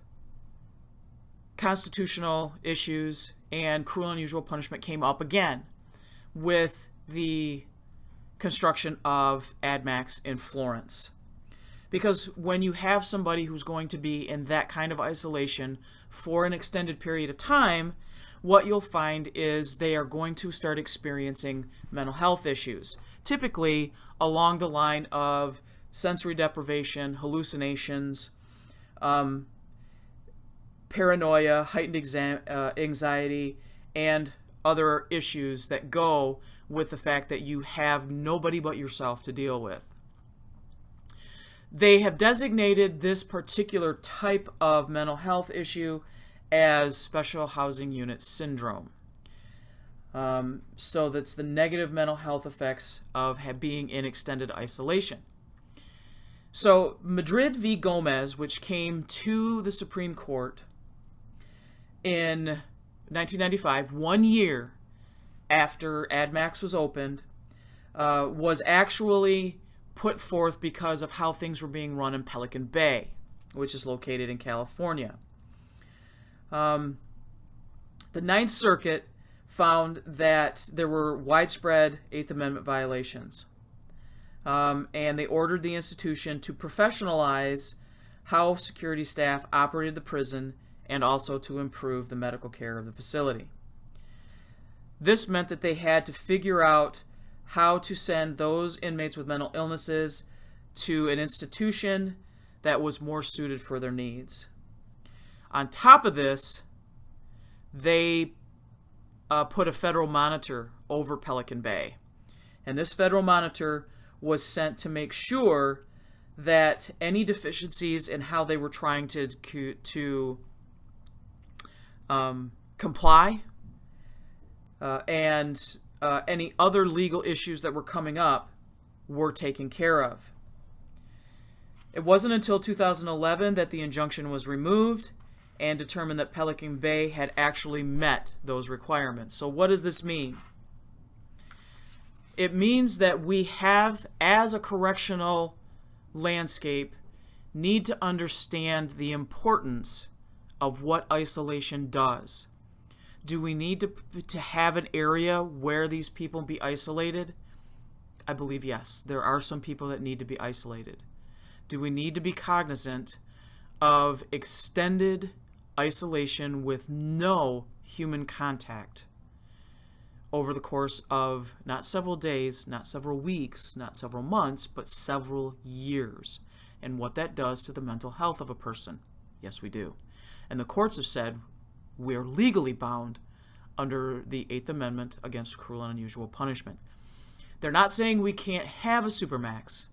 constitutional issues and cruel and unusual punishment came up again with the construction of AdMax in Florence. Because when you have somebody who's going to be in that kind of isolation for an extended period of time, what you'll find is they are going to start experiencing mental health issues, typically along the line of sensory deprivation, hallucinations, paranoia, heightened anxiety, and other issues that go with the fact that you have nobody but yourself to deal with. They have designated this particular type of mental health issue as Special Housing Unit Syndrome. So that's the negative mental health effects of being in extended isolation. So Madrid v. Gomez, which came to the Supreme Court in 1995, 1 year after AdMax was opened, was actually put forth because of how things were being run in Pelican Bay, which is located in California. The Ninth Circuit found that there were widespread Eighth Amendment violations. And they ordered the institution to professionalize how security staff operated the prison and also to improve the medical care of the facility. This meant that they had to figure out how to send those inmates with mental illnesses to an institution that was more suited for their needs. On top of this, they put a federal monitor over Pelican Bay. And this federal monitor was sent to make sure that any deficiencies in how they were trying to comply and any other legal issues that were coming up were taken care of. It wasn't until 2011 that the injunction was removed and determined that Pelican Bay had actually met those requirements. So what does this mean? It means that we have, as a correctional landscape, need to understand the importance of what isolation does. Do we need to have an area where these people be isolated? I believe yes. There are some people that need to be isolated. Do we need to be cognizant of extended isolation with no human contact over the course of not several days, not several weeks, not several months, but several years, and what that does to the mental health of a person? Yes, we do. And the courts have said we're legally bound under the Eighth Amendment against cruel and unusual punishment. They're not saying we can't have a supermax.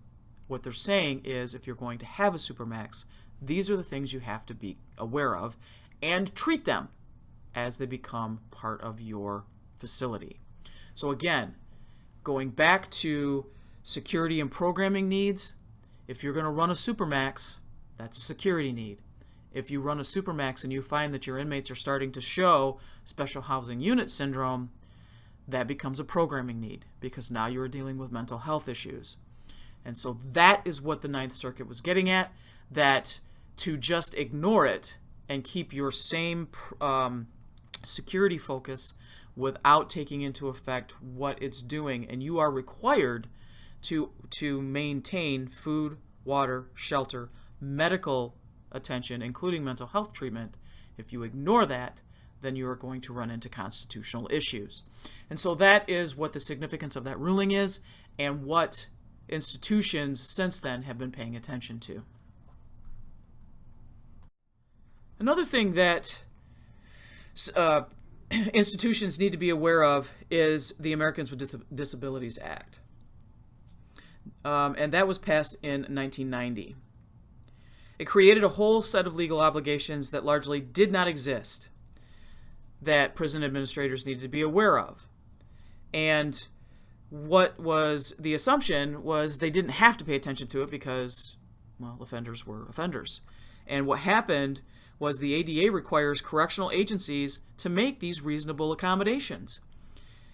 What they're saying is if you're going to have a supermax, these are the things you have to be aware of and treat them as they become part of your facility. So again, going back to security and programming needs, if you're going to run a supermax, that's a security need. If you run a supermax and you find that your inmates are starting to show special housing unit syndrome, that becomes a programming need because now you're dealing with mental health issues. And so that is what the Ninth Circuit was getting at, that to just ignore it and keep your same security focus without taking into effect what it's doing. And you are required to maintain food, water, shelter, medical attention, including mental health treatment. If you ignore that, then you are going to run into constitutional issues. And so that is what the significance of that ruling is and what institutions since then have been paying attention to. Another thing that institutions need to be aware of is the Americans with Disabilities Act. And that was passed in 1990. It created a whole set of legal obligations that largely did not exist that prison administrators needed to be aware of. And what was the assumption was they didn't have to pay attention to it because, well, offenders were offenders. And what happened was the ADA requires correctional agencies to make these reasonable accommodations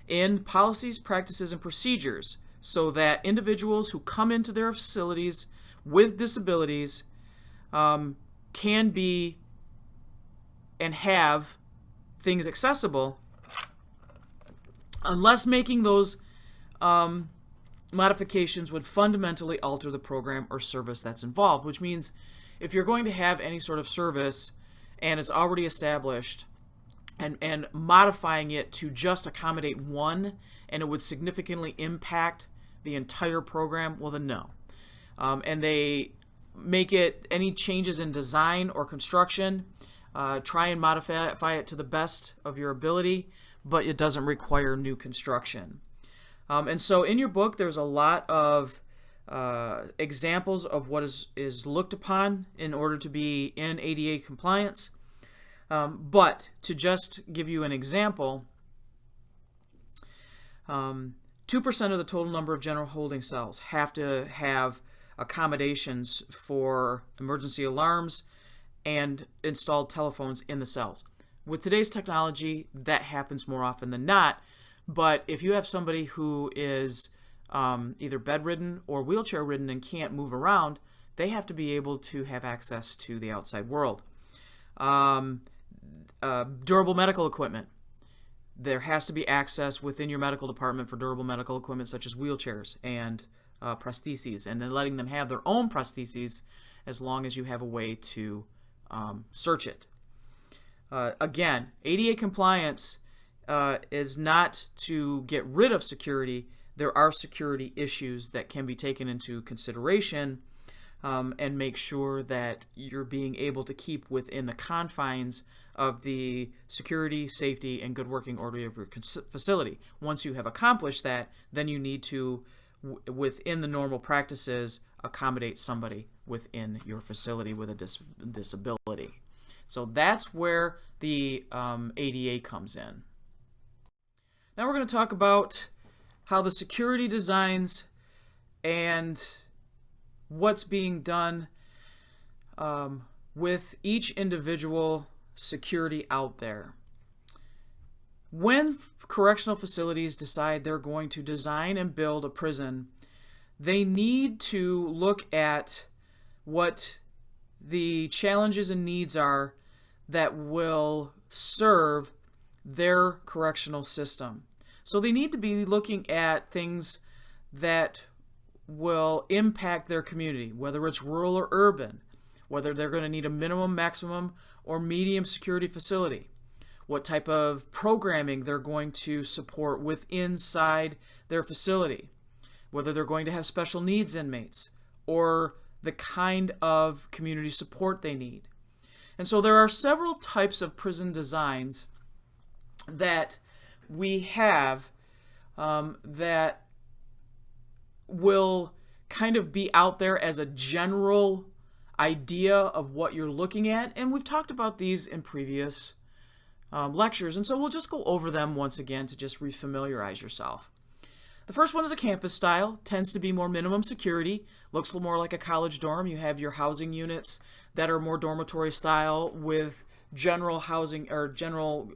in policies, practices, and procedures so that individuals who come into their facilities with disabilities can be and have things accessible, unless making those modifications would fundamentally alter the program or service that's involved, which means if you're going to have any sort of service and it's already established and modifying it to just accommodate one and it would significantly impact the entire program, well then no. And they make it any changes in design or construction, try and modify it to the best of your ability, but it doesn't require new construction. And so in your book, there's a lot of examples of what is looked upon in order to be in ADA compliance. But to just give you an example, 2% of the total number of general holding cells have to have accommodations for emergency alarms and installed telephones in the cells. With today's technology, that happens more often than not, but if you have somebody who is either bedridden or wheelchair ridden and can't move around, they have to be able to have access to the outside world. Durable medical equipment. There has to be access within your medical department for durable medical equipment such as wheelchairs and prostheses, and then letting them have their own prostheses as long as you have a way to search it. Again, ADA compliance is not to get rid of security. There are security issues that can be taken into consideration and make sure that you're being able to keep within the confines of the security, safety, and good working order of your facility. Once you have accomplished that, then you need to, within the normal practices, accommodate somebody within your facility with a disability. So that's where the ADA comes in. Now we're going to talk about how the security designs and what's being done with each individual security out there. When correctional facilities decide they're going to design and build a prison, they need to look at what the challenges and needs are that will serve their correctional system. So they need to be looking at things that will impact their community, whether it's rural or urban, whether they're going to need a minimum, maximum, or medium security facility, what type of programming they're going to support inside their facility, whether they're going to have special needs inmates, or the kind of community support they need. And so there are several types of prison designs that we have that will kind of be out there as a general idea of what you're looking at, and we've talked about these in previous lectures, and so we'll just go over them once again to just refamiliarize yourself. The first one is a campus style, tends to be more minimum security, looks a little more like a college dorm. You have your housing units that are more dormitory style with general housing or general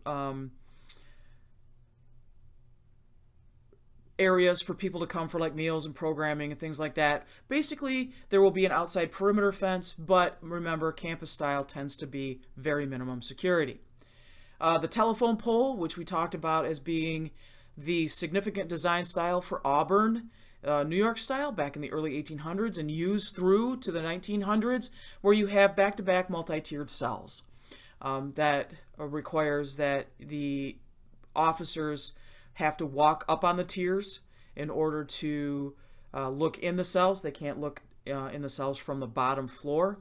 areas for people to come for like meals and programming and things like that. Basically, there will be an outside perimeter fence, but remember, campus style tends to be very minimum security. The telephone pole, which we talked about as being the significant design style for Auburn, New York style back in the early 1800s and used through to the 1900s, where you have back-to-back multi-tiered cells. That requires that the officers have to walk up on the tiers in order to look in the cells. They can't look in the cells from the bottom floor.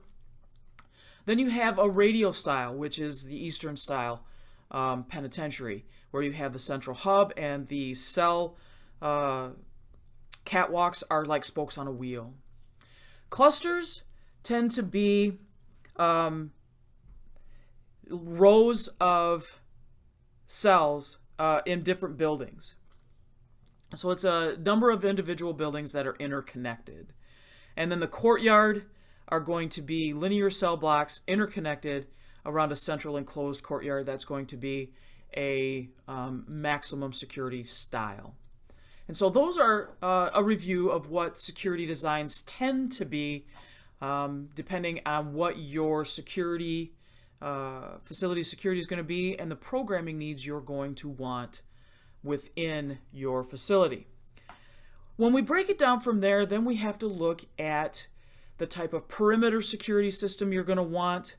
Then you have a radial style, which is the Eastern style penitentiary, where you have the central hub and the cell catwalks are like spokes on a wheel. Clusters tend to be rows of cells in different buildings. So it's a number of individual buildings that are interconnected. And then the courtyard are going to be linear cell blocks interconnected around a central enclosed courtyard that's going to be a maximum security style. And so those are a review of what security designs tend to be depending on what your security facility security is going to be and the programming needs you're going to want within your facility. When we break it down from there, then we have to look at the type of perimeter security system you're going to want.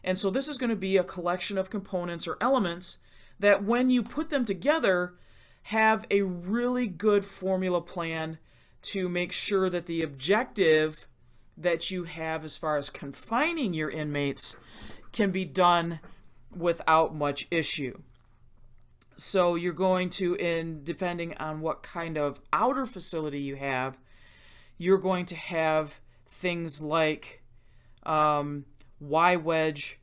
And so this is going to be a collection of components or elements that when you put them together have a really good formula plan to make sure that the objective that you have as far as confining your inmates can be done without much issue. So you're going to, depending on what kind of outer facility you have, you're going to have things like Y-wedge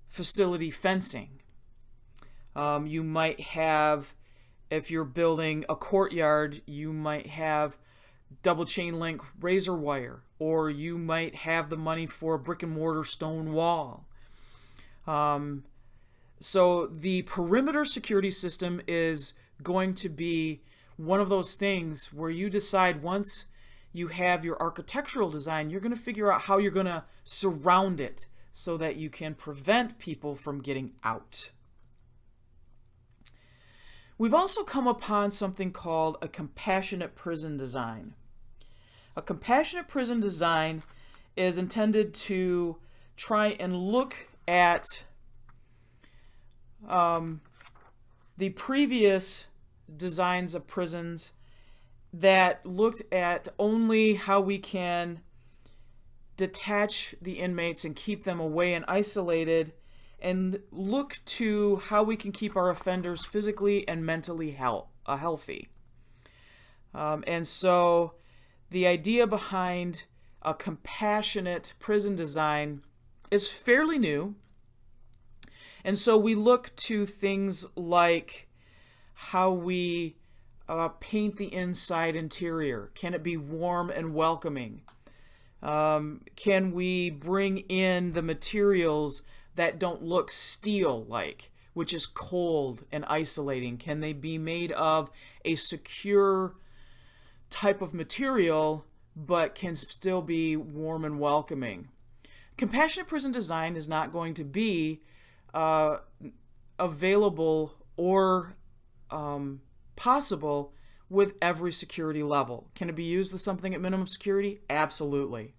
facility fencing. You might have, if you're building a courtyard, you might have double chain link razor wire, or you might have the money for a brick and mortar stone wall. So the perimeter security system is going to be one of those things where you decide, once you have your architectural design, you're going to figure out how you're going to surround it so that you can prevent people from getting out. We've also come upon something called a compassionate prison design. A compassionate prison design is intended to try and look at the previous designs of prisons that looked at only how we can detach the inmates and keep them away and isolated, and look to how we can keep our offenders physically and mentally healthy. And so the idea behind a compassionate prison design is fairly new. And so we look to things like how we paint the inside interior. Can it be warm and welcoming? Can we bring in the materials that don't look steel-like, which is cold and isolating? Can they be made of a secure type of material but can still be warm and welcoming? Compassionate prison design is not going to be available or possible with every security level. Can it be used with something at minimum security? Absolutely.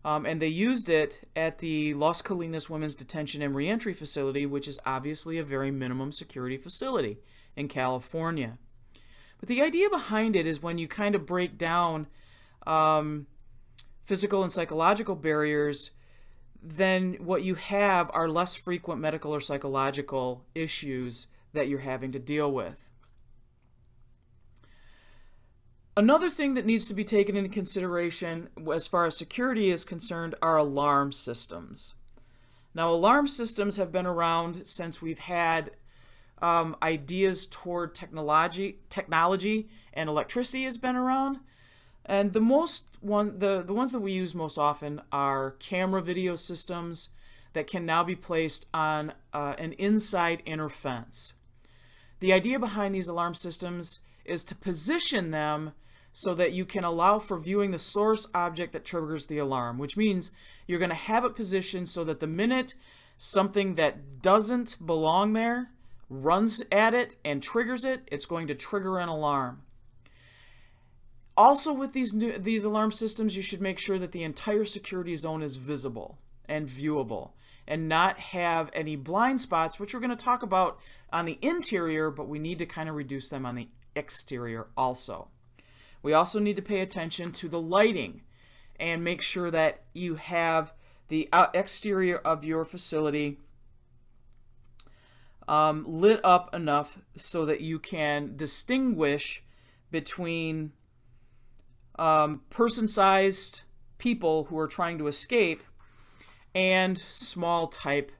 And they used it at the Las Colinas Women's Detention and Reentry Facility, which is obviously a very minimum security facility in California. But the idea behind it is, when you kind of break down physical and psychological barriers, then what you have are less frequent medical or psychological issues that you're having to deal with. Another thing that needs to be taken into consideration as far as security is concerned are alarm systems. Now, alarm systems have been around since we've had ideas toward technology, and electricity has been around. And the ones that we use most often are camera video systems that can now be placed on an inside inner fence. The idea behind these alarm systems is to position them so that you can allow for viewing the source object that triggers the alarm, which means you're going to have it positioned so that the minute something that doesn't belong there runs at it and triggers it, it's going to trigger an alarm. Also, with these alarm systems, you should make sure that the entire security zone is visible and viewable, and not have any blind spots, which we're going to talk about on the interior, but we need to kind of reduce them on the exterior also. We also need to pay attention to the lighting and make sure that you have the exterior of your facility lit up enough so that you can distinguish between person-sized people who are trying to escape and small type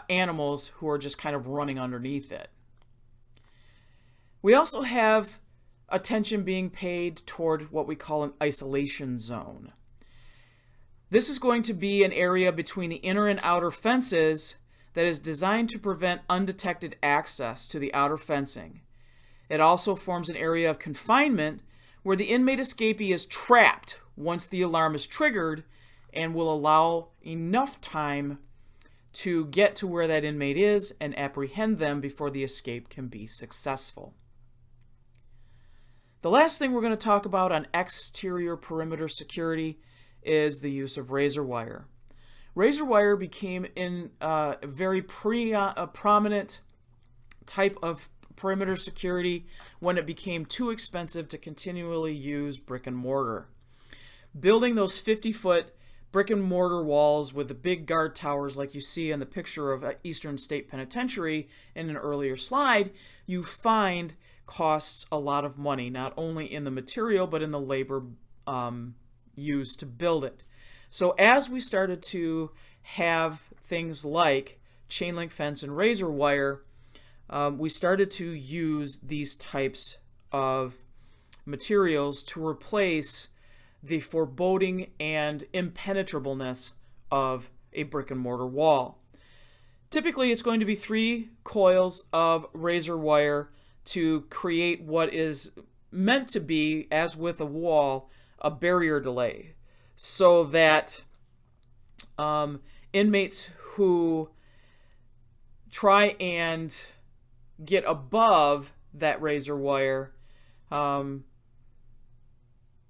animals who are just kind of running underneath it. We also have attention being paid toward what we call an isolation zone. This is going to be an area between the inner and outer fences that is designed to prevent undetected access to the outer fencing. It also forms an area of confinement where the inmate escapee is trapped once the alarm is triggered, and will allow enough time to get to where that inmate is and apprehend them before the escape can be successful. The last thing we're going to talk about on exterior perimeter security is the use of razor wire. Razor wire became a very prominent type of perimeter security when it became too expensive to continually use brick and mortar. Building those 50-foot brick and mortar walls with the big guard towers like you see in the picture of Eastern State Penitentiary in an earlier slide, you find costs a lot of money, not only in the material but in the labor used to build it. So as we started to have things like chain link fence and razor wire, we started to use these types of materials to replace the foreboding and impenetrableness of a brick and mortar wall. Typically, it's going to be 3 coils of razor wire to create what is meant to be, as with a wall, a barrier delay, so that inmates who try and get above that razor wire,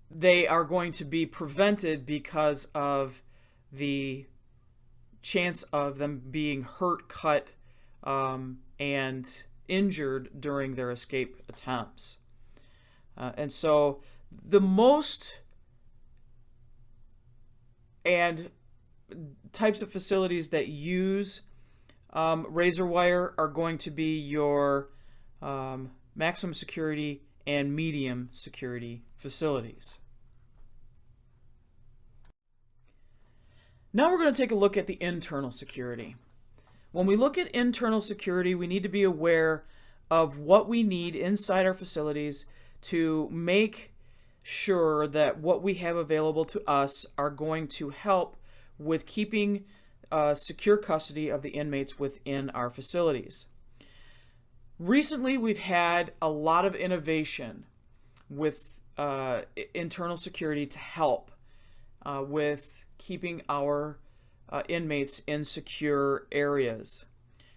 they are going to be prevented because of the chance of them being hurt, cut, and injured during their escape attempts. And so the most and types of facilities that use razor wire are going to be your maximum security and medium security facilities. Now we're going to take a look at the internal security. When we look at internal security, we need to be aware of what we need inside our facilities to make sure that what we have available to us are going to help with keeping secure custody of the inmates within our facilities. Recently, we've had a lot of innovation with internal security to help with keeping our inmates in secure areas.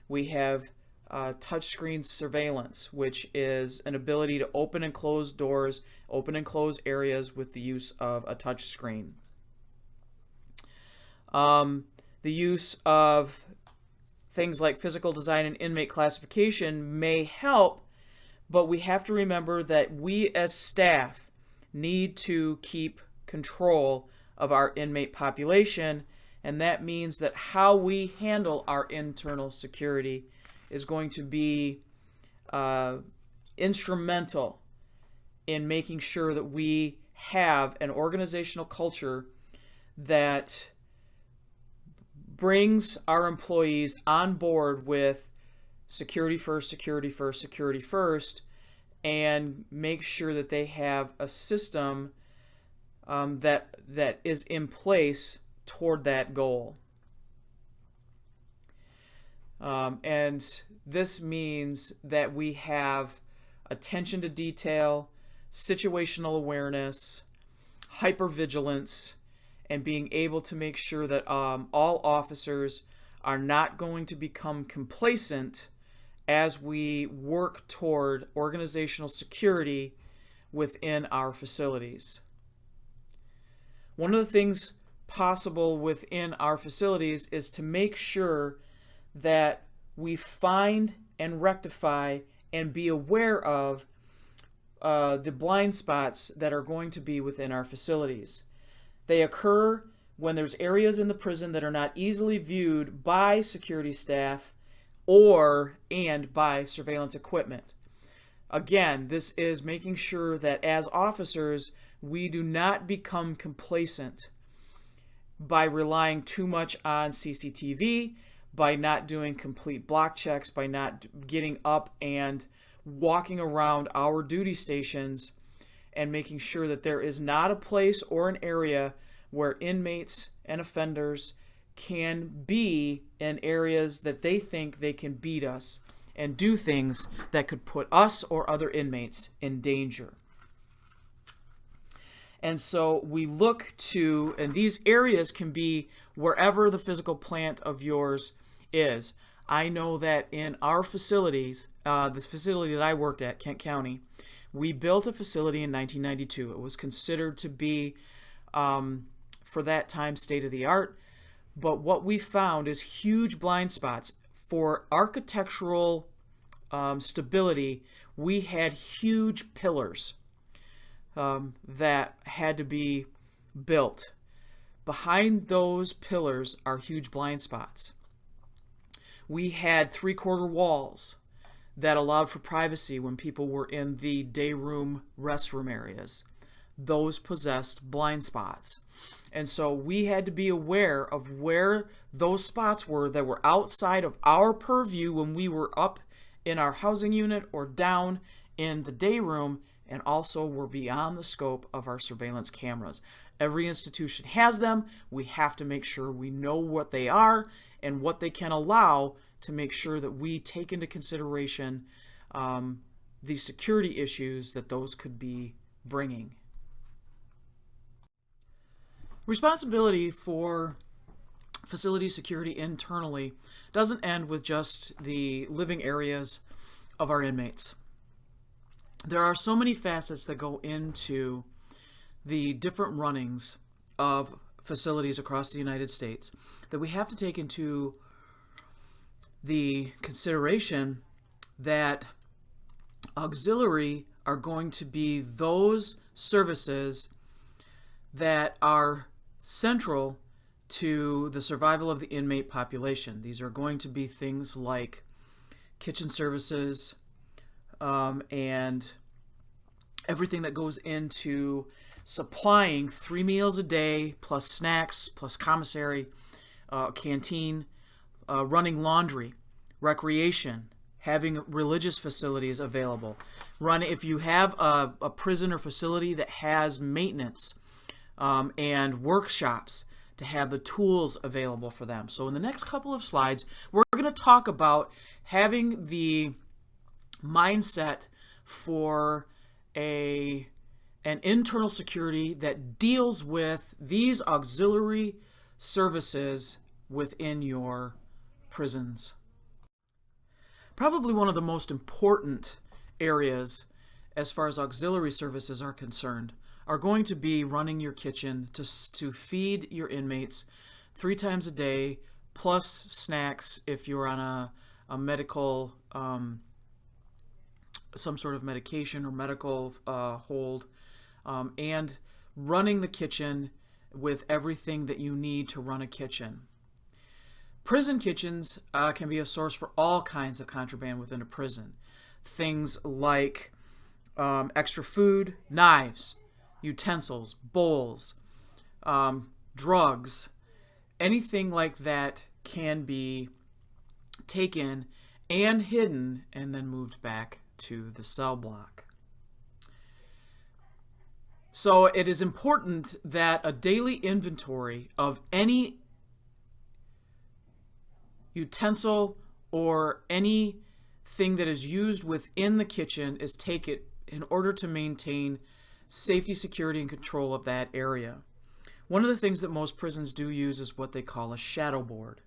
We have touchscreen surveillance, which is an ability to open and close doors, open and close areas with the use of a touch screen. The use of things like physical design and inmate classification may help, but we have to remember that we as staff need to keep control of our inmate population, and that means that how we handle our internal security is going to be instrumental in making sure that we have an organizational culture that brings our employees on board with security first, security first, security first, and make sure that they have a system that is in place toward that goal. And this means that we have attention to detail, situational awareness, hypervigilance, and being able to make sure that all officers are not going to become complacent as we work toward organizational security within our facilities. One of the things possible within our facilities is to make sure that we find and rectify and be aware of the blind spots that are going to be within our facilities. They occur when there's areas in the prison that are not easily viewed by security staff and by surveillance equipment. Again, this is making sure that as officers, we do not become complacent by relying too much on CCTV, by not doing complete block checks, by not getting up and walking around our duty stations and making sure that there is not a place or an area where inmates and offenders can be in areas that they think they can beat us and do things that could put us or other inmates in danger. And so we look to, and these areas can be wherever the physical plant of yours is. I know that in our facilities, this facility that I worked at, Kent County, we built a facility in 1992. It was considered to be, for that time, state-of-the-art. But what we found is huge blind spots. For architectural stability, we had huge pillars that had to be built. Behind those pillars are huge blind spots. We had three-quarter walls that allowed for privacy when people were in the day room, restroom areas. Those possessed blind spots. And so we had to be aware of where those spots were that were outside of our purview when we were up in our housing unit or down in the day room, and also were beyond the scope of our surveillance cameras. Every institution has them. We have to make sure we know what they are and what they can allow to make sure that we take into consideration the security issues that those could be bringing. Responsibility for facility security internally doesn't end with just the living areas of our inmates. There are so many facets that go into the different runnings of facilities across the United States that we have to take into the consideration that auxiliary are going to be those services that are central to the survival of the inmate population. These are going to be things like kitchen services and everything that goes into supplying 3 meals a day plus snacks plus commissary, canteen, running laundry, recreation, having religious facilities available. If you have a prison or facility that has maintenance and workshops, to have the tools available for them. So in the next couple of slides, we're going to talk about having the mindset for an internal security that deals with these auxiliary services within your prisons. Probably one of the most important areas as far as auxiliary services are concerned are going to be running your kitchen to feed your inmates 3 times a day, plus snacks if you're on a medical, some sort of medication or medical hold, and running the kitchen with everything that you need to run a kitchen. Prison kitchens can be a source for all kinds of contraband within a prison. Things like extra food, knives, utensils, bowls, drugs, anything like that can be taken and hidden and then moved back to the cell block. So it is important that a daily inventory of any utensil or anything that is used within the kitchen is taken in order to maintain safety, security, and control of that area. One of the things that most prisons do use is what they call a shadow board.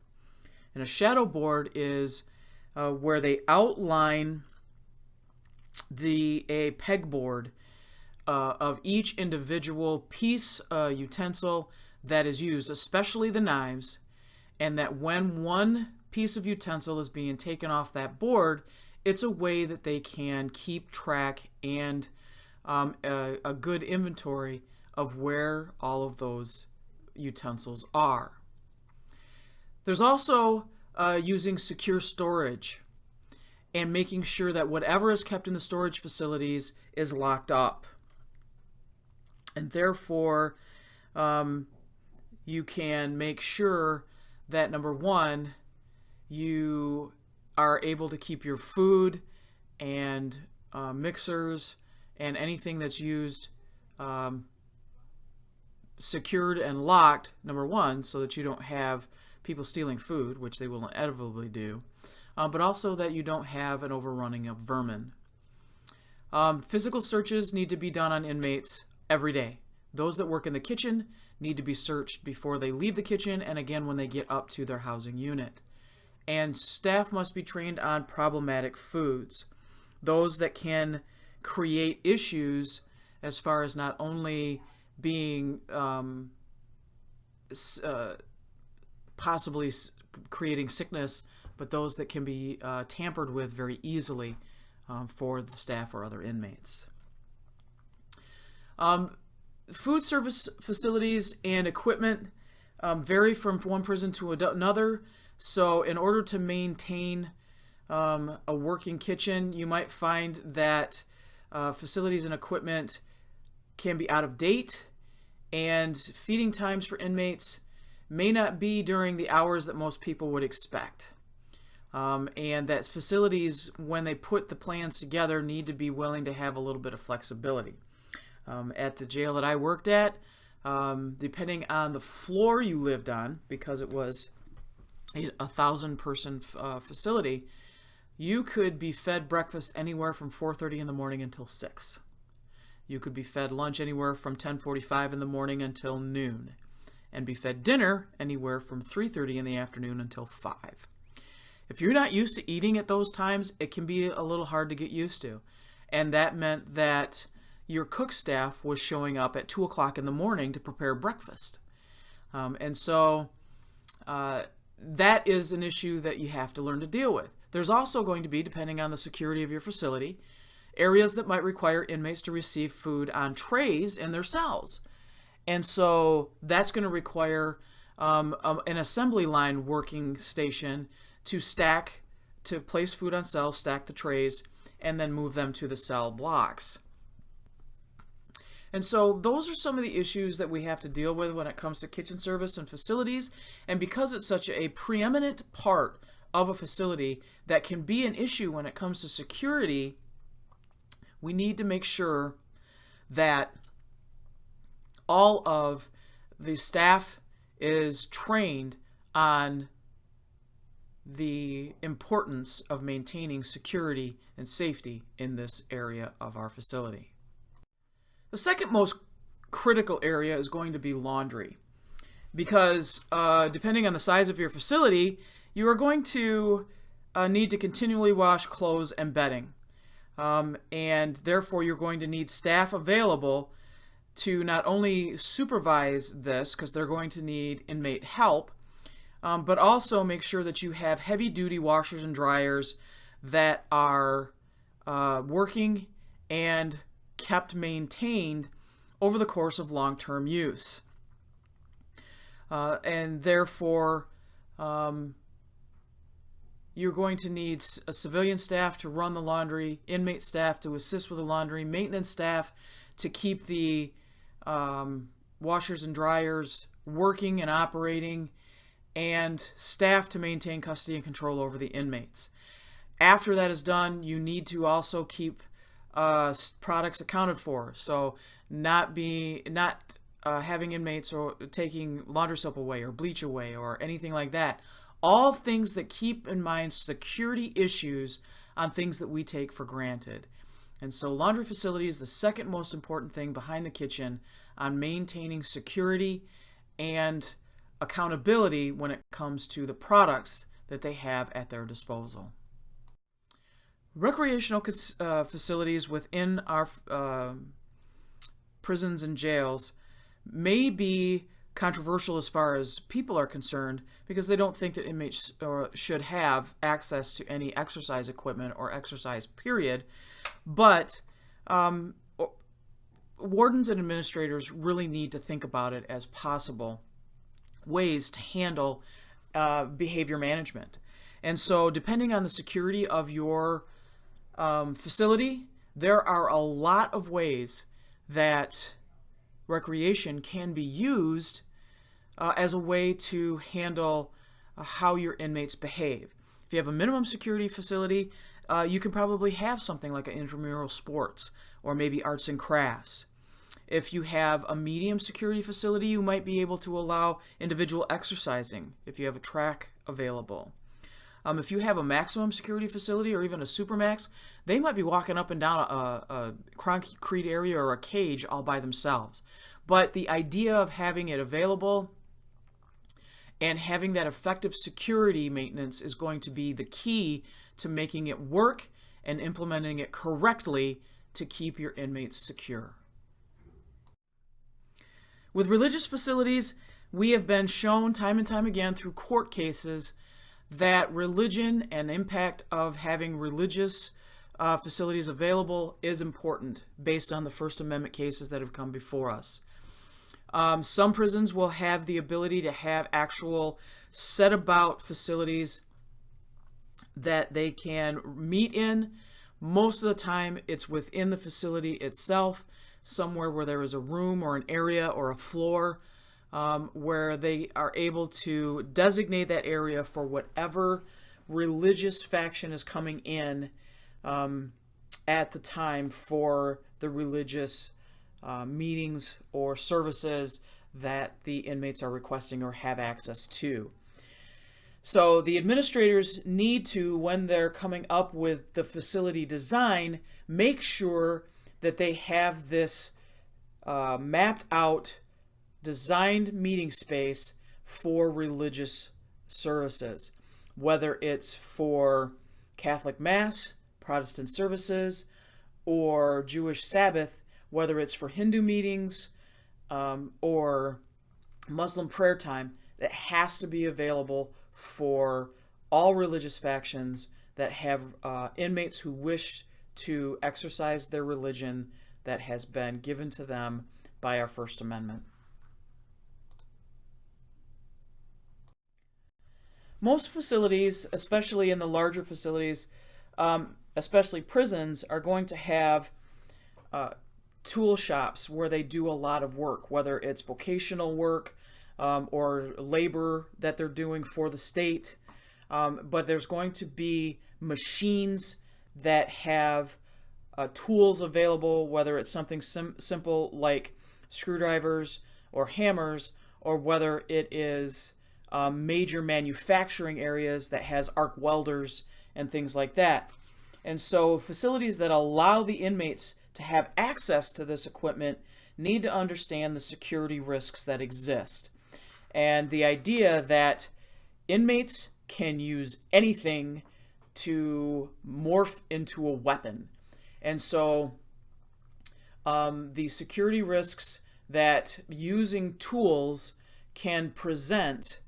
And a shadow board is where they outline a pegboard of each individual piece utensil that is used, especially the knives, and that when one piece of utensil is being taken off that board, it's a way that they can keep track and a good inventory of where all of those utensils are. There's also using secure storage and making sure that whatever is kept in the storage facilities is locked up. And therefore, you can make sure that, number one, you are able to keep your food and mixers and anything that's used secured and locked, number one, so that you don't have people stealing food, which they will inevitably do, but also that you don't have an overrunning of vermin. Physical searches need to be done on inmates every day. Those that work in the kitchen need to be searched before they leave the kitchen and again when they get up to their housing unit. And staff must be trained on problematic foods, those that can create issues as far as not only being possibly creating sickness, but those that can be tampered with very easily for the staff or other inmates. Food service facilities and equipment vary from one prison to another. So in order to maintain a working kitchen, you might find that facilities and equipment can be out of date, and feeding times for inmates may not be during the hours that most people would expect. and that facilities, when they put the plans together, need to be willing to have a little bit of flexibility. At the jail that I worked at, depending on the floor you lived on, because it was a 1,000-person facility, you could be fed breakfast anywhere from 4:30 in the morning until 6. You could be fed lunch anywhere from 10:45 in the morning until noon, and be fed dinner anywhere from 3:30 in the afternoon until 5. If you're not used to eating at those times, it can be a little hard to get used to. And that meant that your cook staff was showing up at 2 o'clock in the morning to prepare breakfast. And so that is an issue that you have to learn to deal with. There's also going to be, depending on the security of your facility, areas that might require inmates to receive food on trays in their cells. And so that's going to require an assembly line working station to place food on cells, stack the trays, and then move them to the cell blocks. And so those are some of the issues that we have to deal with when it comes to kitchen service and facilities. And because it's such a preeminent part of a facility that can be an issue when it comes to security, we need to make sure that all of the staff is trained on the importance of maintaining security and safety in this area of our facility. The second most critical area is going to be laundry, because depending on the size of your facility, you are going to need to continually wash clothes and bedding. And therefore you're going to need staff available to not only supervise this, because they're going to need inmate help, but also make sure that you have heavy-duty washers and dryers that are working and kept maintained over the course of long-term use. And therefore, you're going to need a civilian staff to run the laundry, inmate staff to assist with the laundry, maintenance staff to keep the washers and dryers working and operating, and staff to maintain custody and control over the inmates. After that is done, you need to also keep products accounted for. So not having inmates or taking laundry soap away or bleach away or anything like that. All things that keep in mind security issues on things that we take for granted. And so laundry facility is the second most important thing behind the kitchen on maintaining security and accountability when it comes to the products that they have at their disposal. Recreational facilities within our prisons and jails may be controversial as far as people are concerned, because they don't think that inmates should have access to any exercise equipment or exercise period. But wardens and administrators really need to think about it as possible ways to handle behavior management. And so depending on the security of your facility, there are a lot of ways that recreation can be used as a way to handle how your inmates behave. If you have a minimum security facility, you can probably have something like an intramural sports or maybe arts and crafts. If you have a medium security facility, you might be able to allow individual exercising if you have a track available. If you have a maximum security facility or even a supermax, they might be walking up and down a concrete area or a cage all by themselves. But the idea of having it available and having that effective security maintenance is going to be the key to making it work and implementing it correctly to keep your inmates secure. With religious facilities, we have been shown time and time again through court cases that religion and impact of having religious facilities available is important based on the First Amendment cases that have come before us. Some prisons will have the ability to have actual set-about facilities that they can meet in. Most of the time it's within the facility itself, somewhere where there is a room or an area or a floor where they are able to designate that area for whatever religious faction is coming in at the time for the religious meetings or services that the inmates are requesting or have access to. So the administrators need to, when they're coming up with the facility design, make sure that they have this mapped out, designed meeting space for religious services, whether it's for Catholic Mass, Protestant services, or Jewish Sabbath, whether it's for Hindu meetings or Muslim prayer time. That has to be available for all religious factions that have inmates who wish to exercise their religion that has been given to them by our First Amendment. Most facilities, especially in the larger facilities, especially prisons, are going to have tool shops where they do a lot of work, whether it's vocational work or labor that they're doing for the state. But there's going to be machines that have tools available, whether it's something simple like screwdrivers or hammers, or whether it is major manufacturing areas that has arc welders and things like that. And so facilities that allow the inmates to have access to this equipment need to understand the security risks that exist. And the idea that inmates can use anything to morph into a weapon. And so the security risks that using tools can present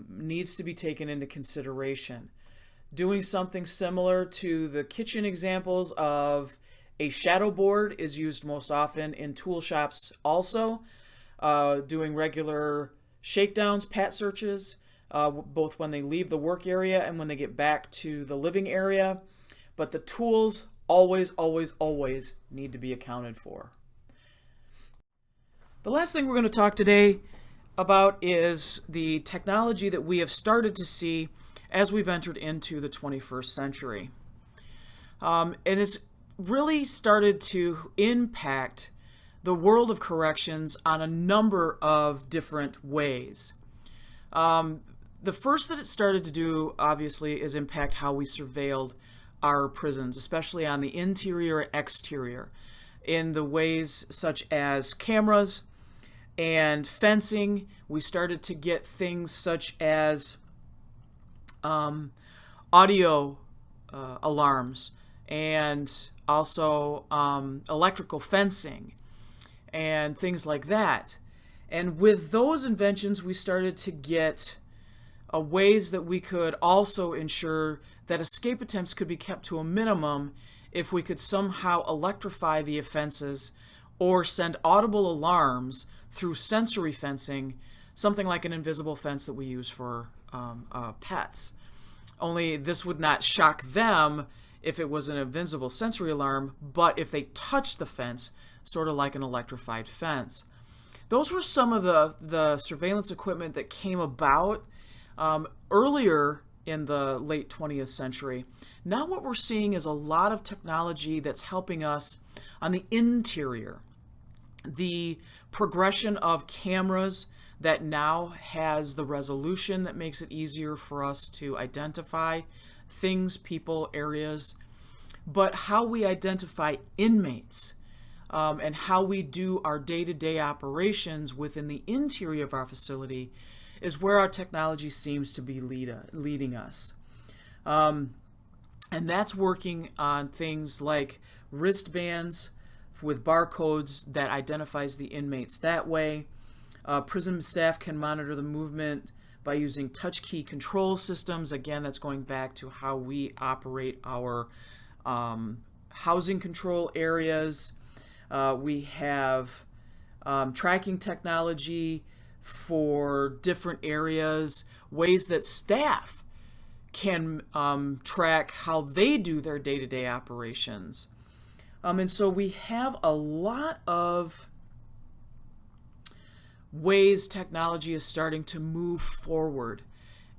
needs to be taken into consideration. Doing something similar to the kitchen examples of a shadow board is used most often in tool shops also. Doing regular shakedowns, pat searches, both when they leave the work area and when they get back to the living area. But the tools always, always, always need to be accounted for. The last thing we're going to talk today about is the technology that we have started to see as we've entered into the 21st century. And it's really started to impact the world of corrections on a number of different ways. The first that it started to do, obviously, is impact how we surveilled our prisons, especially on the interior and exterior, in the ways such as cameras and fencing. We started to get things such as audio alarms and also electrical fencing and things like that. And with those inventions, we started to get ways that we could also ensure that escape attempts could be kept to a minimum if we could somehow electrify the offenses or send audible alarms through sensory fencing, something like an invisible fence that we use for pets. Only this would not shock them if it was an invisible sensory alarm, but if they touched the fence, sort of like an electrified fence. Those were some of the surveillance equipment that came about earlier in the late 20th century. Now what we're seeing is a lot of technology that's helping us on the interior. The progression of cameras that now has the resolution that makes it easier for us to identify things, people, areas, but how we identify inmates and how we do our day-to-day operations within the interior of our facility is where our technology seems to be leading us. And that's working on things like wristbands with barcodes that identifies the inmates that way. Prison staff can monitor the movement by using touch key control systems. Again, that's going back to how we operate our housing control areas. We have tracking technology for different areas, ways that staff can track how they do their day-to-day operations. And so we have a lot of ways technology is starting to move forward.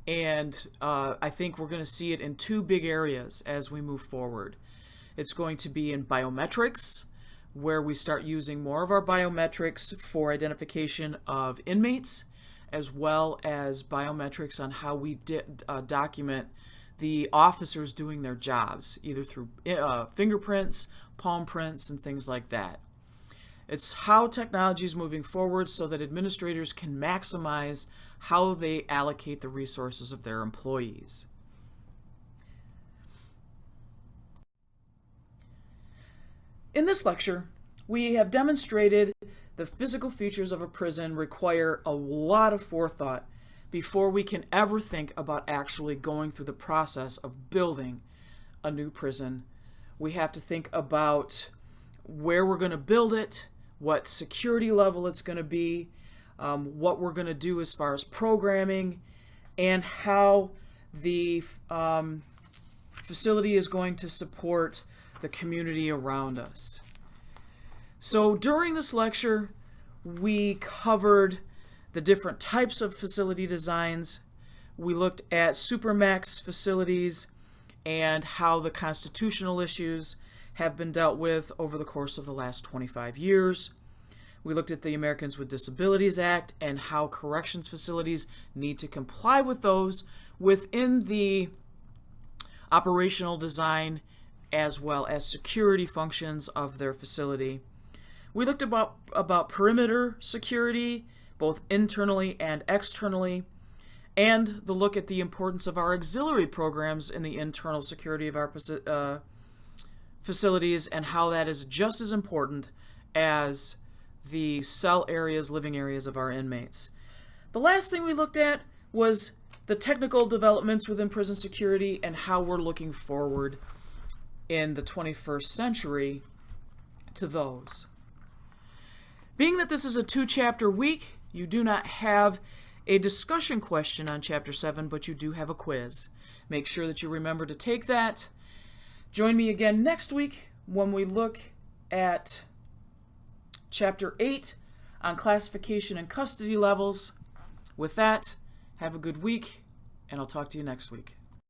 And I think we're going to see it in two big areas as we move forward. It's going to be in biometrics, where we start using more of our biometrics for identification of inmates, as well as biometrics on how we document the officers doing their jobs, either through fingerprints, palm prints, and things like that. It's how technology is moving forward so that administrators can maximize how they allocate the resources of their employees. In this lecture, we have demonstrated the physical features of a prison require a lot of forethought before we can ever think about actually going through the process of building a new prison. We have to think about where we're going to build it, what security level it's going to be, what we're going to do as far as programming, and how the facility is going to support the community around us. So during this lecture, we covered the different types of facility designs. We looked at supermax facilities and how the constitutional issues have been dealt with over the course of the last 25 years. We looked at the Americans with Disabilities Act and how corrections facilities need to comply with those within the operational design as well as security functions of their facility. We looked about perimeter security, both internally and externally, and the look at the importance of our auxiliary programs in the internal security of our facilities and how that is just as important as the cell areas, living areas of our inmates. The last thing we looked at was the technical developments within prison security and how we're looking forward in the 21st century to those. Being that this is a 2-chapter week, you do not have a discussion question on Chapter 7, but you do have a quiz. Make sure that you remember to take that. Join me again next week when we look at Chapter 8 on classification and custody levels. With that, have a good week, and I'll talk to you next week.